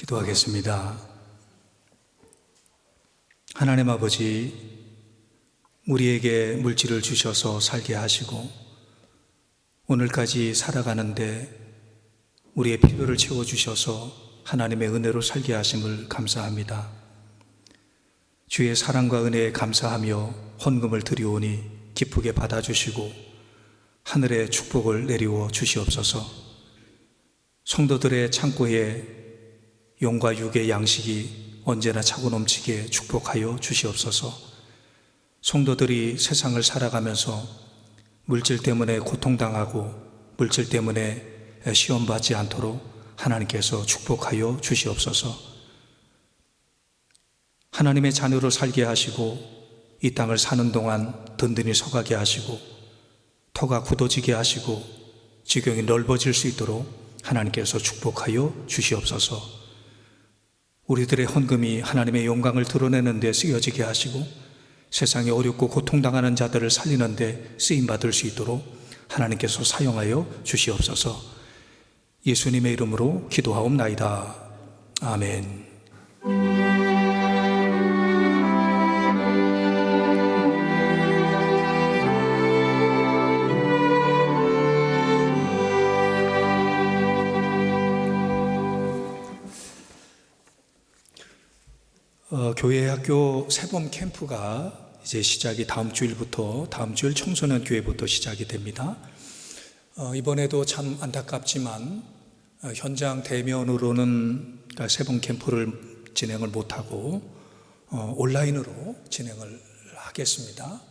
기도하겠습니다. 하나님 아버지, 우리에게 물질을 주셔서 살게 하시고 오늘까지 살아가는데 우리의 필요를 채워주셔서 하나님의 은혜로 살게 하심을 감사합니다. 주의 사랑과 은혜에 감사하며 헌금을 드리오니 기쁘게 받아주시고 하늘의 축복을 내리워 주시옵소서. 성도들의 창고에 영과 육의 양식이 언제나 차고 넘치게 축복하여 주시옵소서. 성도들이 세상을 살아가면서 물질 때문에 고통당하고 물질 때문에 시험받지 않도록 하나님께서 축복하여 주시옵소서. 하나님의 자녀로 살게 하시고 이 땅을 사는 동안 든든히 서가게 하시고 터가 굳어지게 하시고 지경이 넓어질 수 있도록 하나님께서 축복하여 주시옵소서. 우리들의 헌금이 하나님의 영광을 드러내는 데 쓰여지게 하시고 세상에 어렵고 고통당하는 자들을 살리는 데 쓰임받을 수 있도록 하나님께서 사용하여 주시옵소서. 예수님의 이름으로 기도하옵나이다. 아멘. 교회 학교 새봄 캠프가 이제 시작이 다음 주일 청소년 교회부터 시작이 됩니다. 이번에도 참 안타깝지만 현장 대면으로는 새봄 캠프를 진행을 못하고 온라인으로 진행을 하겠습니다.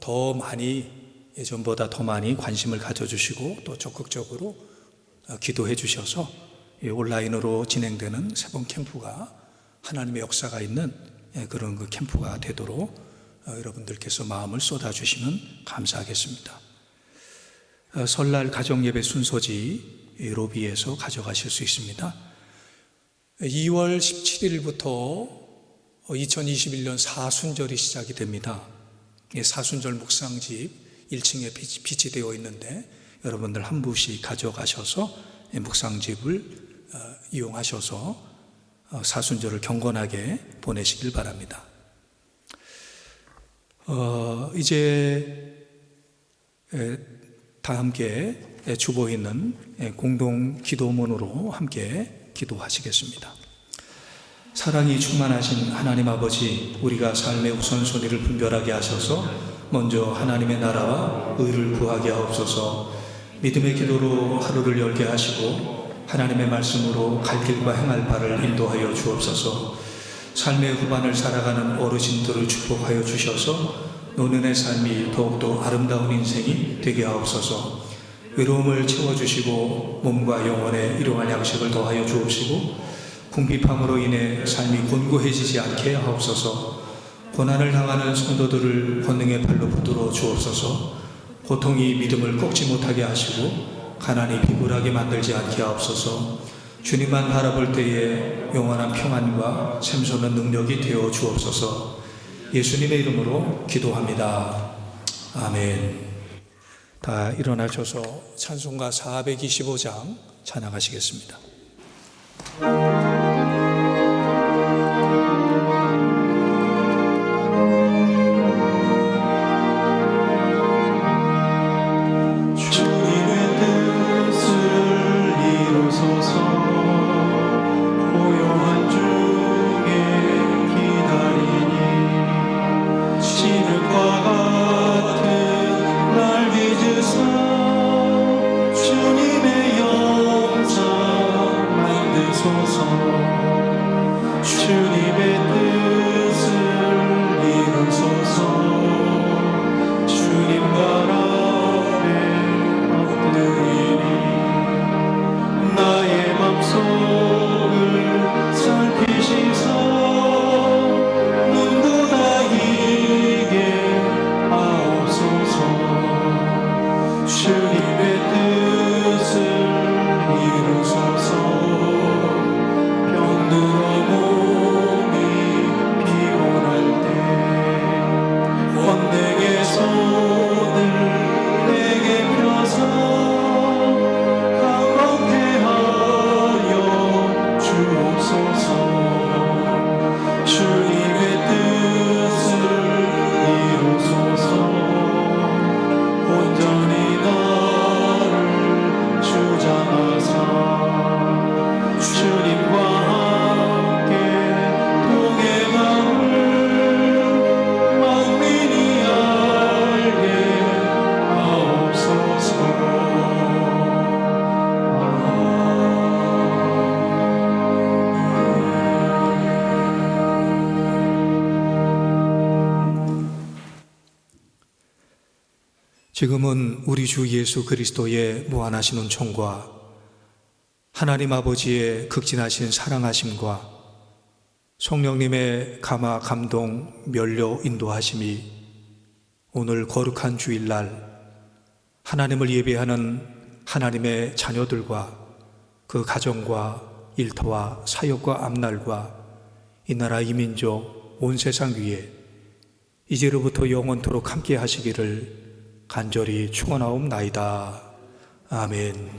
더 많이, 예전보다 더 많이 관심을 가져주시고 또 적극적으로 기도해 주셔서 온라인으로 진행되는 새봄 캠프가 하나님의 역사가 있는 그런 그 캠프가 되도록 여러분들께서 마음을 쏟아주시면 감사하겠습니다. 설날 가정예배 순서지 로비에서 가져가실 수 있습니다. 2월 17일부터 2021년 사순절이 시작이 됩니다. 사순절 묵상집 1층에 빛이 되어 있는데 여러분들 한 부씩 가져가셔서 묵상집을 이용하셔서 사순절을 경건하게 보내시길 바랍니다. 이제 다 함께 주보 있는 공동 기도문으로 함께 기도하시겠습니다. 사랑이 충만하신 하나님 아버지, 우리가 삶의 우선순위를 분별하게 하셔서 먼저 하나님의 나라와 의를 구하게 하옵소서. 믿음의 기도로 하루를 열게 하시고 하나님의 말씀으로 갈 길과 행할 바를 인도하여 주옵소서. 삶의 후반을 살아가는 어르신들을 축복하여 주셔서 노년의 삶이 더욱더 아름다운 인생이 되게 하옵소서. 외로움을 채워주시고 몸과 영혼에 일용할 양식을 더하여 주옵시고 궁핍함으로 인해 삶이 곤고해지지 않게 하옵소서. 고난을 당하는 성도들을 권능의 팔로 붙들어 주옵소서. 고통이 믿음을 꺾지 못하게 하시고 가난이 비굴하게 만들지 않게 하옵소서. 주님만 바라볼 때에 영원한 평안과 샘솟는 능력이 되어 주옵소서. 예수님의 이름으로 기도합니다. 아멘. 다 일어나셔서 찬송가 425장 찬양하시겠습니다. 주님의 영광 만드소서. 지금은 우리 주 예수 그리스도의 무한하신 은총과 하나님 아버지의 극진하신 사랑하심과 성령님의 감화, 감동, 면료, 인도하심이 오늘 거룩한 주일날 하나님을 예배하는 하나님의 자녀들과 그 가정과 일터와 사역과 앞날과 이 나라 이 민족 온 세상 위에 이제로부터 영원토록 함께 하시기를 간절히 축원하옵나이다. 아멘.